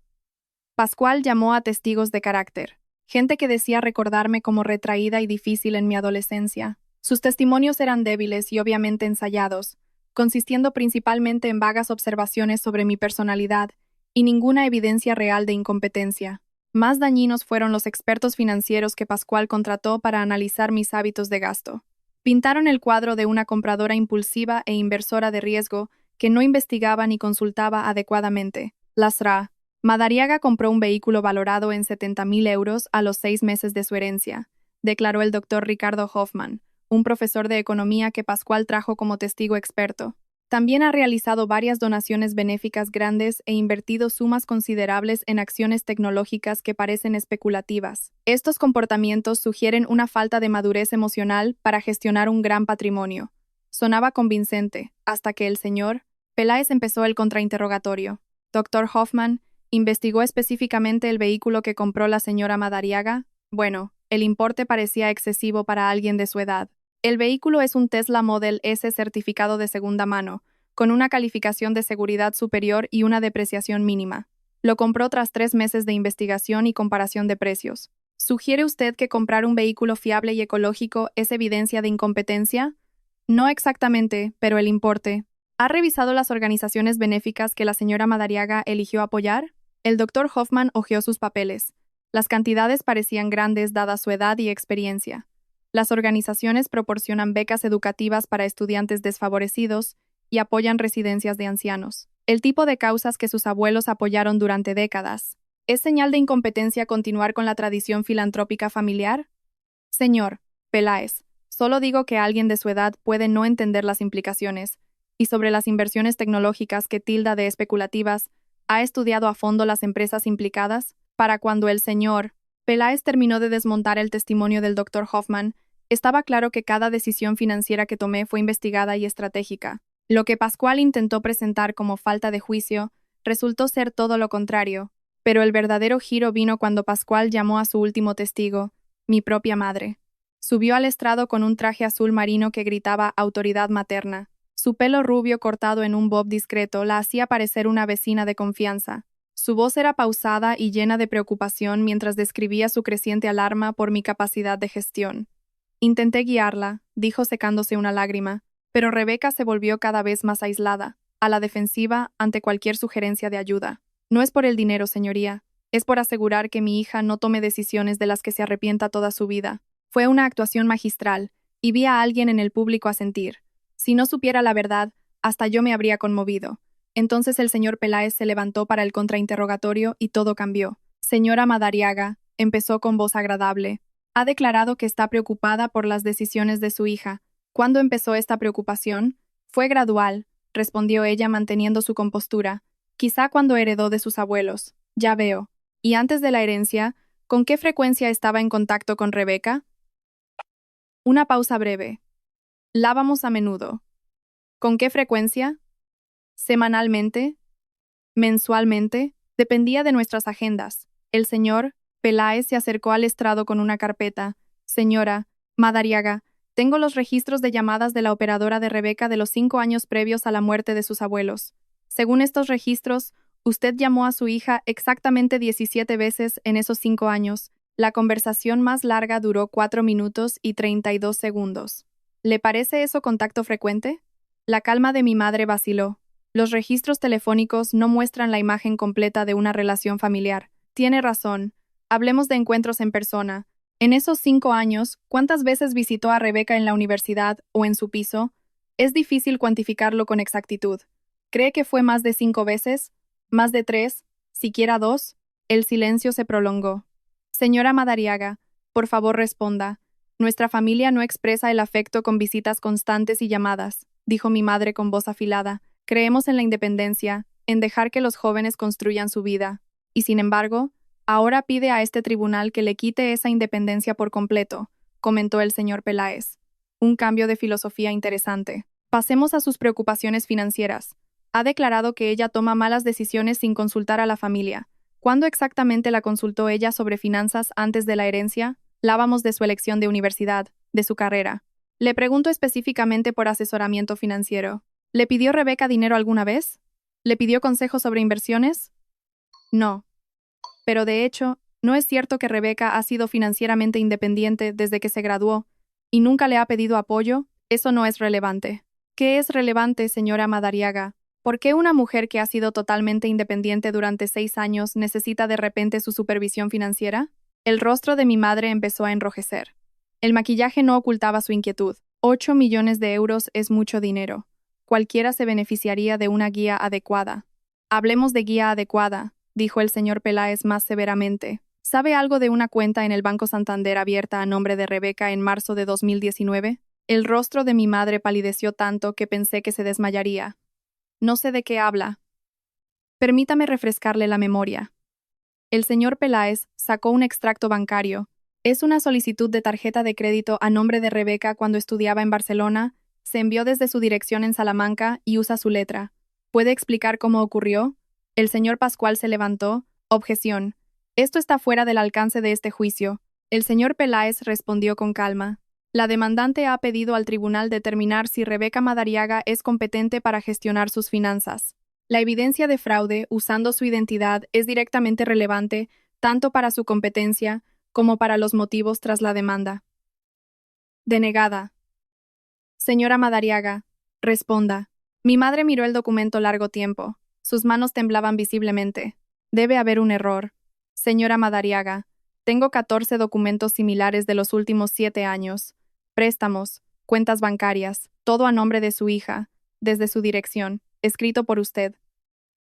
Pascual llamó a testigos de carácter, gente que decía recordarme como retraída y difícil en mi adolescencia. Sus testimonios eran débiles y obviamente ensayados, consistiendo principalmente en vagas observaciones sobre mi personalidad y ninguna evidencia real de incompetencia. Más dañinos fueron los expertos financieros que Pascual contrató para analizar mis hábitos de gasto. Pintaron el cuadro de una compradora impulsiva e inversora de riesgo que no investigaba ni consultaba adecuadamente. Madariaga compró un vehículo valorado en 70.000 euros a los 6 meses de su herencia, declaró el doctor Ricardo Hoffman, un profesor de economía que Pascual trajo como testigo experto. También ha realizado varias donaciones benéficas grandes e invertido sumas considerables en acciones tecnológicas que parecen especulativas. Estos comportamientos sugieren una falta de madurez emocional para gestionar un gran patrimonio. Sonaba convincente, hasta que el señor Peláez empezó el contrainterrogatorio. Dr. Hoffman, ¿investigó específicamente el vehículo que compró la señora Madariaga? Bueno, el importe parecía excesivo para alguien de su edad. El vehículo es un Tesla Model S certificado de segunda mano, con una calificación de seguridad superior y una depreciación mínima. Lo compró tras 3 meses de investigación y comparación de precios. ¿Sugiere usted que comprar un vehículo fiable y ecológico es evidencia de incompetencia? No exactamente, pero el importe. ¿Ha revisado las organizaciones benéficas que la señora Madariaga eligió apoyar? El doctor Hoffman hojeó sus papeles. Las cantidades parecían grandes dada su edad y experiencia. Las organizaciones proporcionan becas educativas para estudiantes desfavorecidos y apoyan residencias de ancianos. El tipo de causas que sus abuelos apoyaron durante décadas. ¿Es señal de incompetencia continuar con la tradición filantrópica familiar? Señor Peláez, solo digo que alguien de su edad puede no entender las implicaciones, y sobre las inversiones tecnológicas que tilda de especulativas, ¿ha estudiado a fondo las empresas implicadas? Para cuando el señor Peláez terminó de desmontar el testimonio del Dr. Hoffman, estaba claro que cada decisión financiera que tomé fue investigada y estratégica. Lo que Pascual intentó presentar como falta de juicio resultó ser todo lo contrario, pero el verdadero giro vino cuando Pascual llamó a su último testigo, mi propia madre. Subió al estrado con un traje azul marino que gritaba autoridad materna. Su pelo rubio cortado en un bob discreto la hacía parecer una vecina de confianza. Su voz era pausada y llena de preocupación mientras describía su creciente alarma por mi capacidad de gestión. Intenté guiarla, dijo secándose una lágrima, pero Rebeca se volvió cada vez más aislada, a la defensiva ante cualquier sugerencia de ayuda. No es por el dinero, señoría, es por asegurar que mi hija no tome decisiones de las que se arrepienta toda su vida. Fue una actuación magistral, y vi a alguien en el público asentir. Si no supiera la verdad, hasta yo me habría conmovido. Entonces el señor Peláez se levantó para el contrainterrogatorio y todo cambió. Señora Madariaga, empezó con voz agradable, ha declarado que está preocupada por las decisiones de su hija. ¿Cuándo empezó esta preocupación? Fue gradual, respondió ella manteniendo su compostura. Quizá cuando heredó de sus abuelos. Ya veo. ¿Y antes de la herencia, con qué frecuencia estaba en contacto con Rebeca? Una pausa breve. La vamos a menudo. ¿Con qué frecuencia? ¿Semanalmente? ¿Mensualmente? Dependía de nuestras agendas. El señor Peláez se acercó al estrado con una carpeta. Señora Madariaga, tengo los registros de llamadas de la operadora de Rebeca de los 5 años previos a la muerte de sus abuelos. Según estos registros, usted llamó a su hija exactamente 17 veces en esos 5 años. La conversación más larga duró 4 minutos y 32 segundos. ¿Le parece eso contacto frecuente? La calma de mi madre vaciló. Los registros telefónicos no muestran la imagen completa de una relación familiar. Tiene razón. Hablemos de encuentros en persona. En esos 5 años, ¿cuántas veces visitó a Rebeca en la universidad o en su piso? Es difícil cuantificarlo con exactitud. ¿Cree que fue más de 5 veces? ¿Más de 3? ¿Siquiera 2? El silencio se prolongó. Señora Madariaga, por favor responda. Nuestra familia no expresa el afecto con visitas constantes y llamadas, dijo mi madre con voz afilada. Creemos en la independencia, en dejar que los jóvenes construyan su vida. Y sin embargo, ahora pide a este tribunal que le quite esa independencia por completo, comentó el señor Peláez. Un cambio de filosofía interesante. Pasemos a sus preocupaciones financieras. Ha declarado que ella toma malas decisiones sin consultar a la familia. ¿Cuándo exactamente la consultó ella sobre finanzas antes de la herencia? Hablábamos de su elección de universidad, de su carrera. Le pregunto específicamente por asesoramiento financiero. ¿Le pidió Rebeca dinero alguna vez? ¿Le pidió consejos sobre inversiones? No. Pero de hecho, ¿no es cierto que Rebeca ha sido financieramente independiente desde que se graduó y nunca le ha pedido apoyo? Eso no es relevante. ¿Qué es relevante, señora Madariaga? ¿Por qué una mujer que ha sido totalmente independiente durante 6 años necesita de repente su supervisión financiera? El rostro de mi madre empezó a enrojecer. El maquillaje no ocultaba su inquietud. 8 millones de euros es mucho dinero. Cualquiera se beneficiaría de una guía adecuada. Hablemos de guía adecuada, dijo el señor Peláez más severamente. ¿Sabe algo de una cuenta en el Banco Santander abierta a nombre de Rebeca en marzo de 2019? El rostro de mi madre palideció tanto que pensé que se desmayaría. No sé de qué habla. Permítame refrescarle la memoria. El señor Peláez sacó un extracto bancario. Es una solicitud de tarjeta de crédito a nombre de Rebeca cuando estudiaba en Barcelona, se envió desde su dirección en Salamanca y usa su letra. ¿Puede explicar cómo ocurrió? El señor Pascual se levantó. Objeción. Esto está fuera del alcance de este juicio. El señor Peláez respondió con calma. La demandante ha pedido al tribunal determinar si Rebeca Madariaga es competente para gestionar sus finanzas. La evidencia de fraude usando su identidad es directamente relevante tanto para su competencia como para los motivos tras la demanda. Denegada. Señora Madariaga, responda. Mi madre miró el documento largo tiempo. Sus manos temblaban visiblemente. Debe haber un error. Señora Madariaga, tengo 14 documentos similares de los últimos 7 años. Préstamos, cuentas bancarias, todo a nombre de su hija, desde su dirección, escrito por usted.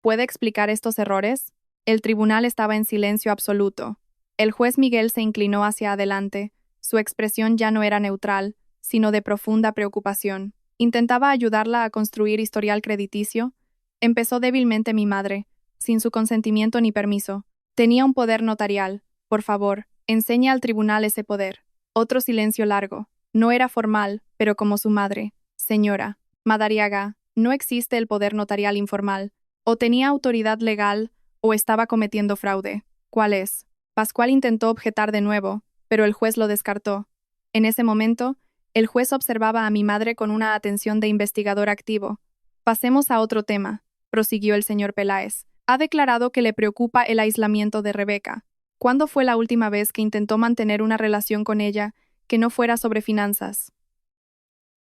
¿Puede explicar estos errores? El tribunal estaba en silencio absoluto. El juez Miguel se inclinó hacia adelante. Su expresión ya no era neutral, sino de profunda preocupación. Intentaba ayudarla a construir historial crediticio. Empezó débilmente mi madre, sin su consentimiento ni permiso. Tenía un poder notarial. Por favor, enseñe al tribunal ese poder. Otro silencio largo. No era formal, pero como su madre. Señora Madariaga, no existe el poder notarial informal. O tenía autoridad legal, o estaba cometiendo fraude. ¿Cuál es? Pascual intentó objetar de nuevo, pero el juez lo descartó. En ese momento, el juez observaba a mi madre con una atención de investigador activo. Pasemos a otro tema, prosiguió el señor Peláez. Ha declarado que le preocupa el aislamiento de Rebeca. ¿Cuándo fue la última vez que intentó mantener una relación con ella que no fuera sobre finanzas?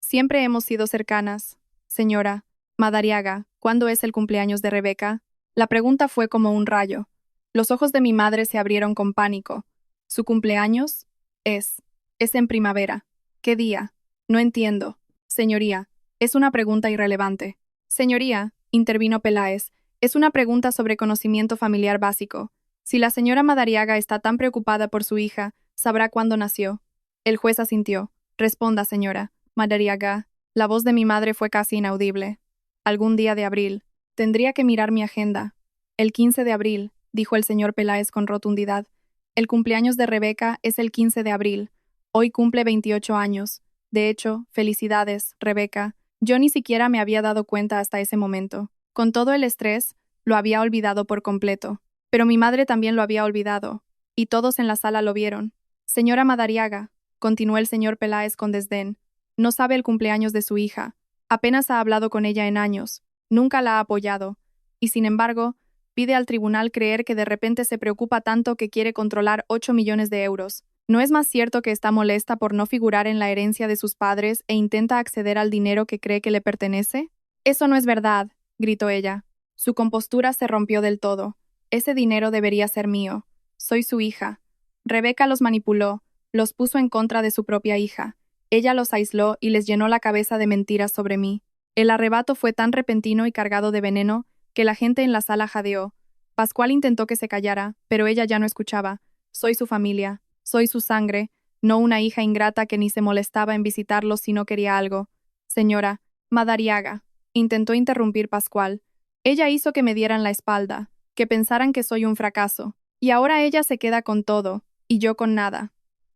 Siempre hemos sido cercanas. Señora Madariaga, ¿cuándo es el cumpleaños de Rebeca? La pregunta fue como un rayo. Los ojos de mi madre se abrieron con pánico. ¿Su cumpleaños? Es en primavera. ¿Qué día? No entiendo. Señoría, es una pregunta irrelevante. Señoría, intervino Peláez, es una pregunta sobre conocimiento familiar básico. Si la señora Madariaga está tan preocupada por su hija, sabrá cuándo nació. El juez asintió. Responda, señora Madariaga. La voz de mi madre fue casi inaudible. Algún día de abril. Tendría que mirar mi agenda. El 15 de abril, dijo el señor Peláez con rotundidad. El cumpleaños de Rebeca es el 15 de abril. Hoy cumple 28 años. De hecho, felicidades, Rebeca. Yo ni siquiera me había dado cuenta hasta ese momento. Con todo el estrés, lo había olvidado por completo. Pero mi madre también lo había olvidado. Y todos en la sala lo vieron. Señora Madariaga, continuó el señor Peláez con desdén, no sabe el cumpleaños de su hija. Apenas ha hablado con ella en años. Nunca la ha apoyado. Y sin embargo, pide al tribunal creer que de repente se preocupa tanto que quiere controlar 8 millones de euros. ¿No es más cierto que está molesta por no figurar en la herencia de sus padres e intenta acceder al dinero que cree que le pertenece? Eso no es verdad, gritó ella. Su compostura se rompió del todo. Ese dinero debería ser mío. Soy su hija. Rebeca los manipuló, los puso en contra de su propia hija. Ella los aisló y les llenó la cabeza de mentiras sobre mí. El arrebato fue tan repentino y cargado de veneno que la gente en la sala jadeó. Pascual intentó que se callara, pero ella ya no escuchaba. Soy su familia, soy su sangre, no una hija ingrata que ni se molestaba en visitarlos si no quería algo. Señora Madariaga, intentó interrumpir Pascual. Ella hizo que me dieran la espalda, que pensaran que soy un fracaso. Y ahora ella se queda con todo, y yo con nada.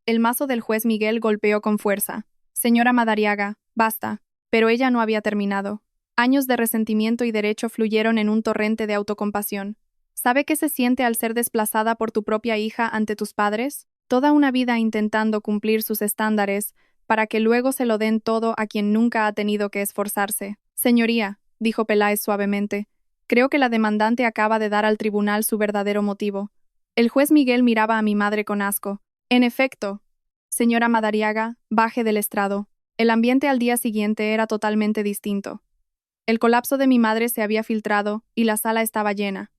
El mazo del juez Miguel golpeó con fuerza. Señora Madariaga, basta. Pero ella no había terminado. Años de resentimiento y derecho fluyeron en un torrente de autocompasión. ¿Sabe qué se siente al ser desplazada por tu propia hija ante tus padres? Toda una vida intentando cumplir sus estándares para que luego se lo den todo a quien nunca ha tenido que esforzarse. Señoría, dijo Peláez suavemente, creo que la demandante acaba de dar al tribunal su verdadero motivo. El juez Miguel miraba a mi madre con asco. En efecto, señora Madariaga, baje del estrado. El ambiente al día siguiente era totalmente distinto. El colapso de mi madre se había filtrado y la sala estaba llena.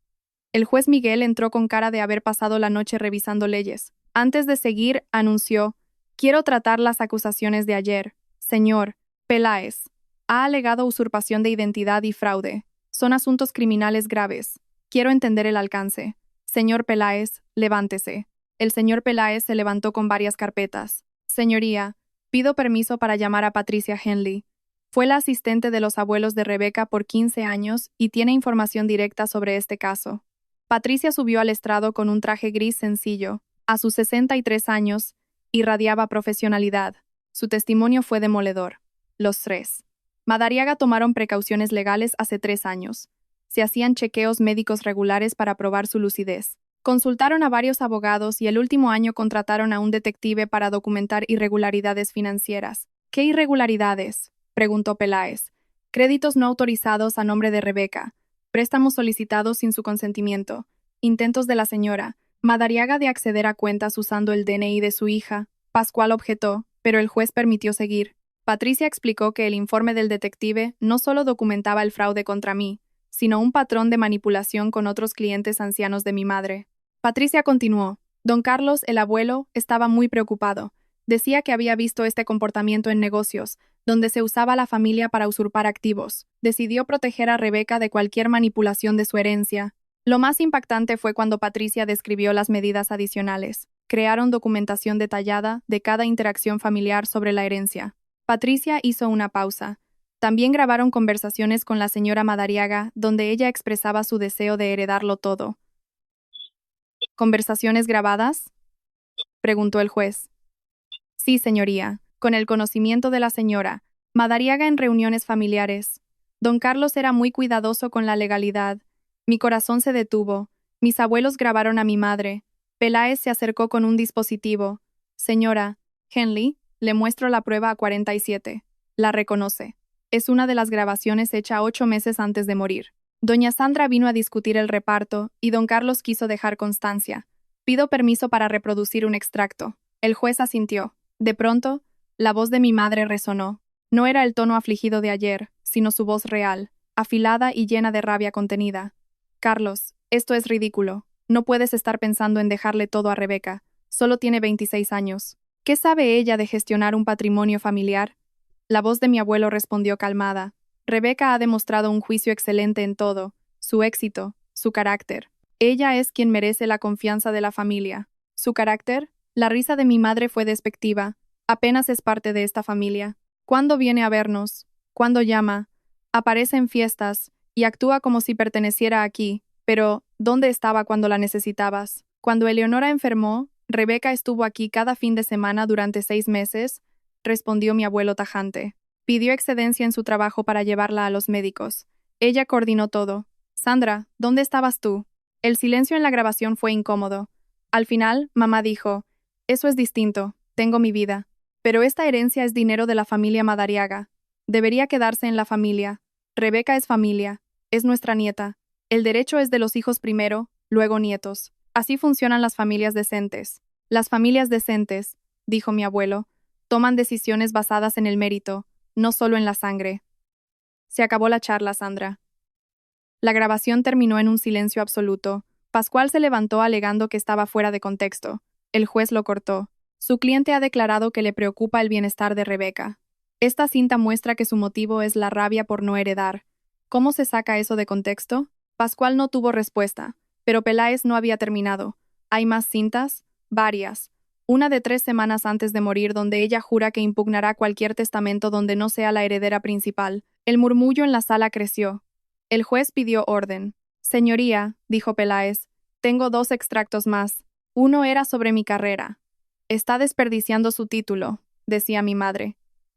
El juez Miguel entró con cara de haber pasado la noche revisando leyes. Antes de seguir, anunció: quiero tratar las acusaciones de ayer. Señor Peláez, ha alegado usurpación de identidad y fraude. Son asuntos criminales graves. Quiero entender el alcance. Señor Peláez, levántese. El señor Peláez se levantó con varias carpetas. Señoría, pido permiso para llamar a Patricia Henley. Fue la asistente de los abuelos de Rebeca por 15 años y tiene información directa sobre este caso. Patricia subió al estrado con un traje gris sencillo. A sus 63 años, irradiaba profesionalidad. Su testimonio fue demoledor. Los tres. Madariaga tomaron precauciones legales hace 3 años. Se hacían chequeos médicos regulares para probar su lucidez. Consultaron a varios abogados y el último año contrataron a un detective para documentar irregularidades financieras. ¿Qué irregularidades?, preguntó Peláez. Créditos no autorizados a nombre de Rebeca. Préstamos solicitados sin su consentimiento. Intentos de la señora Madariaga de acceder a cuentas usando el DNI de su hija. Pascual objetó, pero el juez permitió seguir. Patricia explicó que el informe del detective no solo documentaba el fraude contra mí, sino un patrón de manipulación con otros clientes ancianos de mi madre. Patricia continuó. Don Carlos, el abuelo, estaba muy preocupado. Decía que había visto este comportamiento en negocios, donde se usaba la familia para usurpar activos. Decidió proteger a Rebeca de cualquier manipulación de su herencia. Lo más impactante fue cuando Patricia describió las medidas adicionales. Crearon documentación detallada de cada interacción familiar sobre la herencia. Patricia hizo una pausa. También grabaron conversaciones con la señora Madariaga, donde ella expresaba su deseo de heredarlo todo. ¿Conversaciones grabadas?, preguntó el juez. Sí, señoría, con el conocimiento de la señora Madariaga en reuniones familiares. Don Carlos era muy cuidadoso con la legalidad. Mi corazón se detuvo. Mis abuelos grabaron a mi madre. Peláez se acercó con un dispositivo. Señora Henley, le muestro la prueba a 47. La reconoce. Es una de las grabaciones hecha 8 meses antes de morir. Doña Sandra vino a discutir el reparto y don Carlos quiso dejar constancia. Pido permiso para reproducir un extracto. El juez asintió. De pronto, la voz de mi madre resonó. No era el tono afligido de ayer, sino su voz real, afilada y llena de rabia contenida. Carlos, esto es ridículo. No puedes estar pensando en dejarle todo a Rebeca. Solo tiene 26 años. ¿Qué sabe ella de gestionar un patrimonio familiar? La voz de mi abuelo respondió calmada. Rebeca ha demostrado un juicio excelente en todo, su éxito, su carácter. Ella es quien merece la confianza de la familia. ¿Su carácter? La risa de mi madre fue despectiva. Apenas es parte de esta familia. ¿Cuándo viene a vernos? ¿Cuándo llama? Aparece en fiestas y actúa como si perteneciera aquí. Pero, ¿dónde estaba cuando la necesitabas? Cuando Eleonora enfermó, Rebeca estuvo aquí cada fin de semana durante 6 meses, respondió mi abuelo tajante. Pidió excedencia en su trabajo para llevarla a los médicos. Ella coordinó todo. Sandra, ¿dónde estabas tú? El silencio en la grabación fue incómodo. Al final, mamá dijo: eso es distinto, tengo mi vida. Pero esta herencia es dinero de la familia Madariaga. Debería quedarse en la familia. Rebeca es familia, es nuestra nieta. El derecho es de los hijos primero, luego nietos. Así funcionan las familias decentes. Las familias decentes, dijo mi abuelo, toman decisiones basadas en el mérito, no solo en la sangre. Se acabó la charla, Sandra. La grabación terminó en un silencio absoluto. Pascual se levantó alegando que estaba fuera de contexto. El juez lo cortó. Su cliente ha declarado que le preocupa el bienestar de Rebeca. Esta cinta muestra que su motivo es la rabia por no heredar. ¿Cómo se saca eso de contexto? Pascual no tuvo respuesta, pero Peláez no había terminado. ¿Hay más cintas? Varias. Una de 3 semanas antes de morir donde ella jura que impugnará cualquier testamento donde no sea la heredera principal. El murmullo en la sala creció. El juez pidió orden. Señoría, dijo Peláez, tengo 2 extractos más. Uno era sobre mi carrera. Está desperdiciando su título, decía mi madre.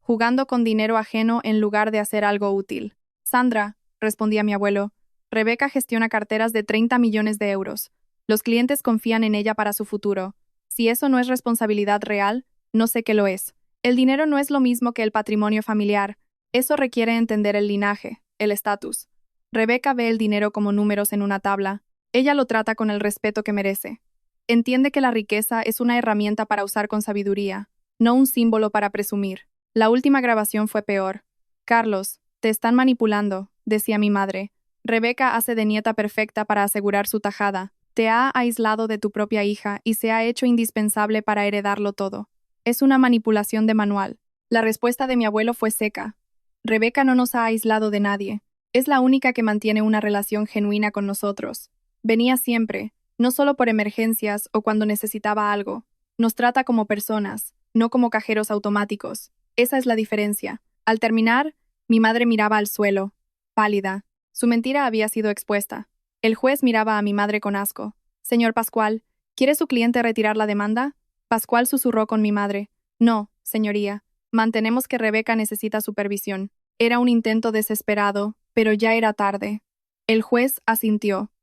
jugando con dinero ajeno en lugar de hacer algo útil. Sandra, respondía mi abuelo, Rebeca gestiona carteras de 30 millones de euros. Los clientes confían en ella para su futuro. Si eso no es responsabilidad real, no sé qué lo es. El dinero no es lo mismo que el patrimonio familiar. Eso requiere entender el linaje, el estatus. Rebeca ve el dinero como números en una tabla. Ella lo trata con el respeto que merece. Entiende que la riqueza es una herramienta para usar con sabiduría, no un símbolo para presumir. La última grabación fue peor. Carlos, te están manipulando, decía mi madre. Rebeca hace de nieta perfecta para asegurar su tajada. Te ha aislado de tu propia hija y se ha hecho indispensable para heredarlo todo. Es una manipulación de manual. La respuesta de mi abuelo fue seca. Rebeca no nos ha aislado de nadie. Es la única que mantiene una relación genuina con nosotros. Venía siempre, no solo por emergencias o cuando necesitaba algo. Nos trata como personas, no como cajeros automáticos. Esa es la diferencia. Al terminar, mi madre miraba al suelo, pálida. Su mentira había sido expuesta. El juez miraba a mi madre con asco. Señor Pascual, ¿quiere su cliente retirar la demanda? Pascual susurró con mi madre. No, señoría. Mantenemos que Rebeca necesita supervisión. Era un intento desesperado, pero ya era tarde. El juez asintió.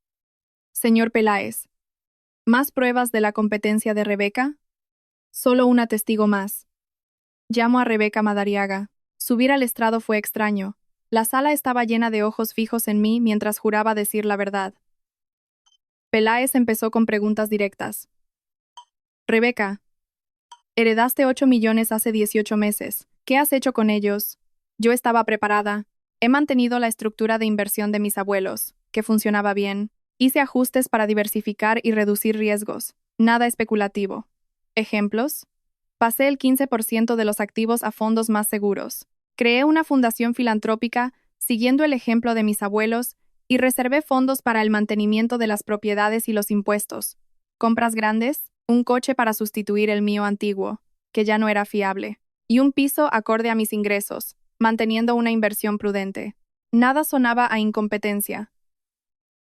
Señor Peláez, ¿más pruebas de la competencia de Rebeca? Solo una testigo más. Llamo a Rebeca Madariaga. Subir al estrado fue extraño. La sala estaba llena de ojos fijos en mí mientras juraba decir la verdad. Peláez empezó con preguntas directas. Rebeca, heredaste 8 millones hace 18 meses. ¿Qué has hecho con ellos? Yo estaba preparada. He mantenido la estructura de inversión de mis abuelos, que funcionaba bien. Hice ajustes para diversificar y reducir riesgos. Nada especulativo. ¿Ejemplos? Pasé el 15% de los activos a fondos más seguros. Creé una fundación filantrópica siguiendo el ejemplo de mis abuelos y reservé fondos para el mantenimiento de las propiedades y los impuestos. Compras grandes, un coche para sustituir el mío antiguo, que ya no era fiable, y un piso acorde a mis ingresos, manteniendo una inversión prudente. Nada sonaba a incompetencia.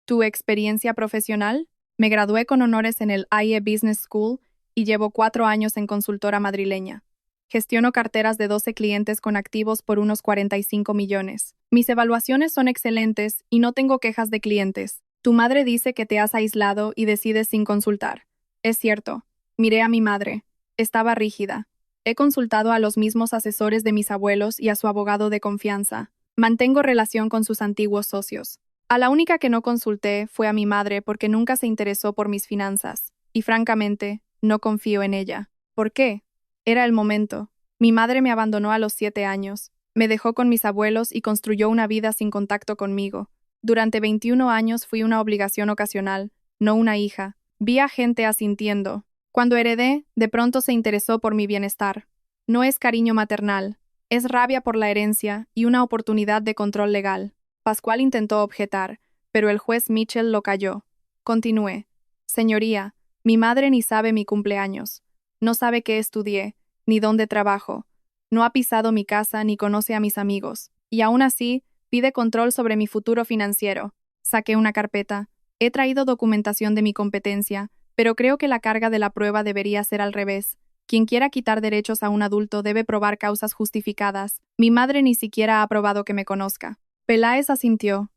¿Tu experiencia profesional? Me gradué con honores en el IE Business School y llevo 4 años en consultora madrileña. Gestiono carteras de 12 clientes con activos por unos 45 millones. Mis evaluaciones son excelentes y no tengo quejas de clientes. Tu madre dice que te has aislado y decides sin consultar. Es cierto. Miré a mi madre. Estaba rígida. He consultado a los mismos asesores de mis abuelos y a su abogado de confianza. Mantengo relación con sus antiguos socios. A la única que no consulté fue a mi madre porque nunca se interesó por mis finanzas. Y francamente, no confío en ella. ¿Por qué? Era el momento. Mi madre me abandonó a los 7 años. Me dejó con mis abuelos y construyó una vida sin contacto conmigo. Durante 21 años fui una obligación ocasional, no una hija. Vi a gente asintiendo. Cuando heredé, de pronto se interesó por mi bienestar. No es cariño maternal, es rabia por la herencia y una oportunidad de control legal. Pascual intentó objetar, pero el juez Mitchell lo calló. Continué. Señoría, mi madre ni sabe mi cumpleaños. No sabe qué estudié, ni dónde trabajo. No ha pisado mi casa ni conoce a mis amigos. Y aún así, pide control sobre mi futuro financiero. Saqué una carpeta. He traído documentación de mi competencia, pero creo que la carga de la prueba debería ser al revés. Quien quiera quitar derechos a un adulto debe probar causas justificadas. Mi madre ni siquiera ha probado que me conozca. Peláez asintió.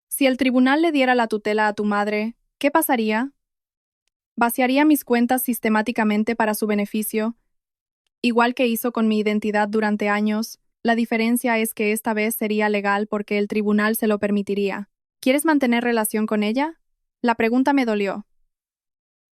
Si el tribunal le diera la tutela a tu madre, ¿qué pasaría? Vaciaría mis cuentas sistemáticamente para su beneficio, igual que hizo con mi identidad durante años. La diferencia es que esta vez sería legal porque el tribunal se lo permitiría. ¿Quieres mantener relación con ella? La pregunta me dolió.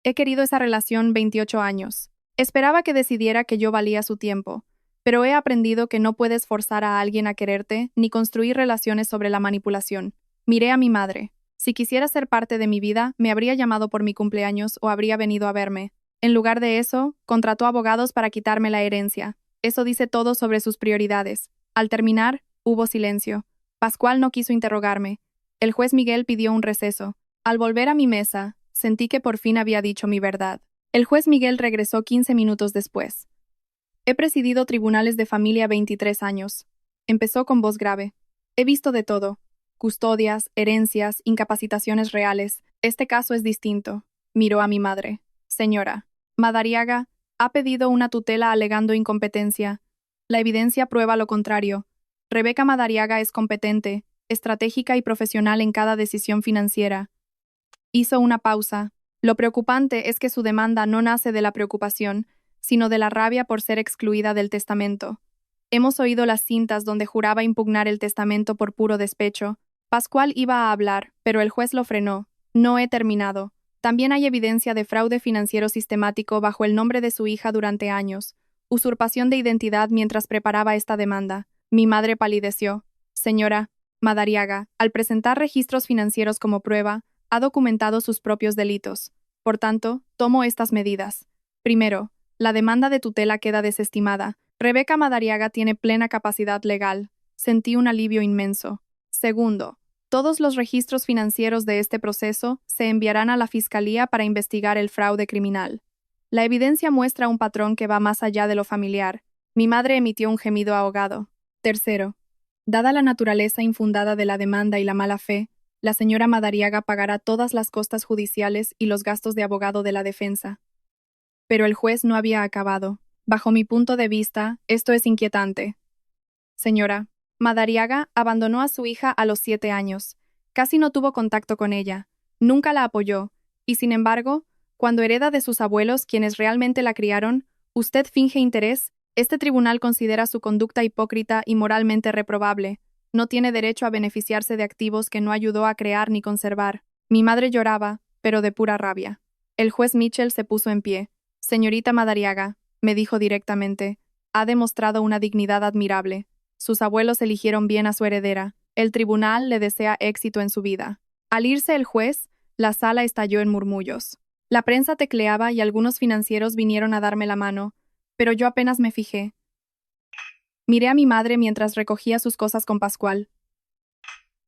He querido esa relación 28 años. Esperaba que decidiera que yo valía su tiempo, pero he aprendido que no puedes forzar a alguien a quererte ni construir relaciones sobre la manipulación. Miré a mi madre. Si quisiera ser parte de mi vida, me habría llamado por mi cumpleaños o habría venido a verme. En lugar de eso, contrató abogados para quitarme la herencia. Eso dice todo sobre sus prioridades. Al terminar, hubo silencio. Pascual no quiso interrogarme. El juez Miguel pidió un receso. Al volver a mi mesa, sentí que por fin había dicho mi verdad. El juez Miguel regresó 15 minutos después. He presidido tribunales de familia 23 años. Empezó con voz grave. He visto de todo. Custodias, herencias, incapacitaciones reales. Este caso es distinto. Miró a mi madre. Señora, Madariaga ha pedido una tutela alegando incompetencia. La evidencia prueba lo contrario. Rebeca Madariaga es competente, estratégica y profesional en cada decisión financiera. Hizo una pausa. Lo preocupante es que su demanda no nace de la preocupación, sino de la rabia por ser excluida del testamento. Hemos oído las cintas donde juraba impugnar el testamento por puro despecho. Pascual iba a hablar, pero el juez lo frenó. No he terminado. También hay evidencia de fraude financiero sistemático bajo el nombre de su hija durante años. Usurpación de identidad mientras preparaba esta demanda. Mi madre palideció. Señora Madariaga, al presentar registros financieros como prueba, ha documentado sus propios delitos. Por tanto, tomo estas medidas. Primero, la demanda de tutela queda desestimada. Rebeca Madariaga tiene plena capacidad legal. Sentí un alivio inmenso. Segundo, todos los registros financieros de este proceso se enviarán a la Fiscalía para investigar el fraude criminal. La evidencia muestra un patrón que va más allá de lo familiar. Mi madre emitió un gemido ahogado. Tercero, dada la naturaleza infundada de la demanda y la mala fe, la señora Madariaga pagará todas las costas judiciales y los gastos de abogado de la defensa. Pero el juez no había acabado. Bajo mi punto de vista, esto es inquietante. Señora Madariaga abandonó a su hija a los 7 años. Casi no tuvo contacto con ella. Nunca la apoyó. Y sin embargo, cuando hereda de sus abuelos quienes realmente la criaron, usted finge interés. Este tribunal considera su conducta hipócrita y moralmente reprobable. No tiene derecho a beneficiarse de activos que no ayudó a crear ni conservar. Mi madre lloraba, pero de pura rabia. El juez Mitchell se puso en pie. Señorita Madariaga, me dijo directamente, ha demostrado una dignidad admirable. Sus abuelos eligieron bien a su heredera. El tribunal le desea éxito en su vida. Al irse el juez, la sala estalló en murmullos. La prensa tecleaba y algunos financieros vinieron a darme la mano, pero yo apenas me fijé. Miré a mi madre mientras recogía sus cosas con Pascual.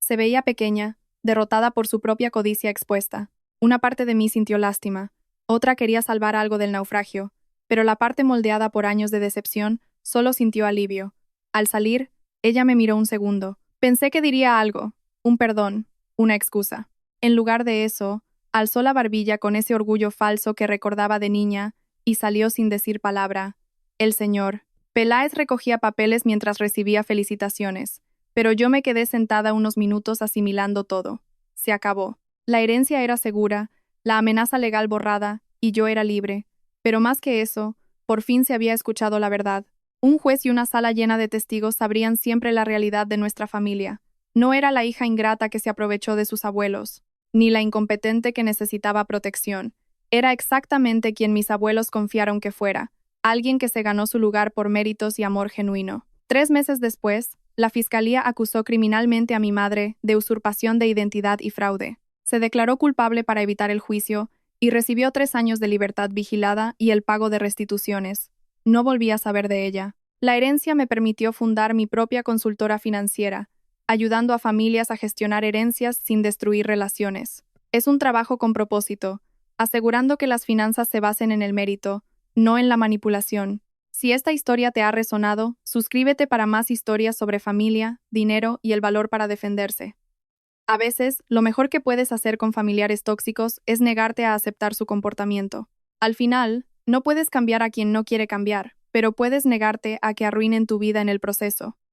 Se veía pequeña, derrotada por su propia codicia expuesta. Una parte de mí sintió lástima, otra quería salvar algo del naufragio, pero la parte moldeada por años de decepción solo sintió alivio. Al salir, ella me miró un segundo. Pensé que diría algo, un perdón, una excusa. En lugar de eso, alzó la barbilla con ese orgullo falso que recordaba de niña y salió sin decir palabra. El señor Peláez recogía papeles mientras recibía felicitaciones, pero yo me quedé sentada unos minutos asimilando todo. Se acabó. La herencia era segura, la amenaza legal borrada, y yo era libre. Pero más que eso, por fin se había escuchado la verdad. Un juez y una sala llena de testigos sabrían siempre la realidad de nuestra familia. No era la hija ingrata que se aprovechó de sus abuelos, ni la incompetente que necesitaba protección. Era exactamente quien mis abuelos confiaron que fuera, alguien que se ganó su lugar por méritos y amor genuino. 3 meses después, la fiscalía acusó criminalmente a mi madre de usurpación de identidad y fraude. Se declaró culpable para evitar el juicio y recibió 3 años de libertad vigilada y el pago de restituciones. No volví a saber de ella. La herencia me permitió fundar mi propia consultora financiera, ayudando a familias a gestionar herencias sin destruir relaciones. Es un trabajo con propósito, asegurando que las finanzas se basen en el mérito, no en la manipulación. Si esta historia te ha resonado, suscríbete para más historias sobre familia, dinero y el valor para defenderse. A veces, lo mejor que puedes hacer con familiares tóxicos es negarte a aceptar su comportamiento. Al final, no puedes cambiar a quien no quiere cambiar, pero puedes negarte a que arruinen tu vida en el proceso.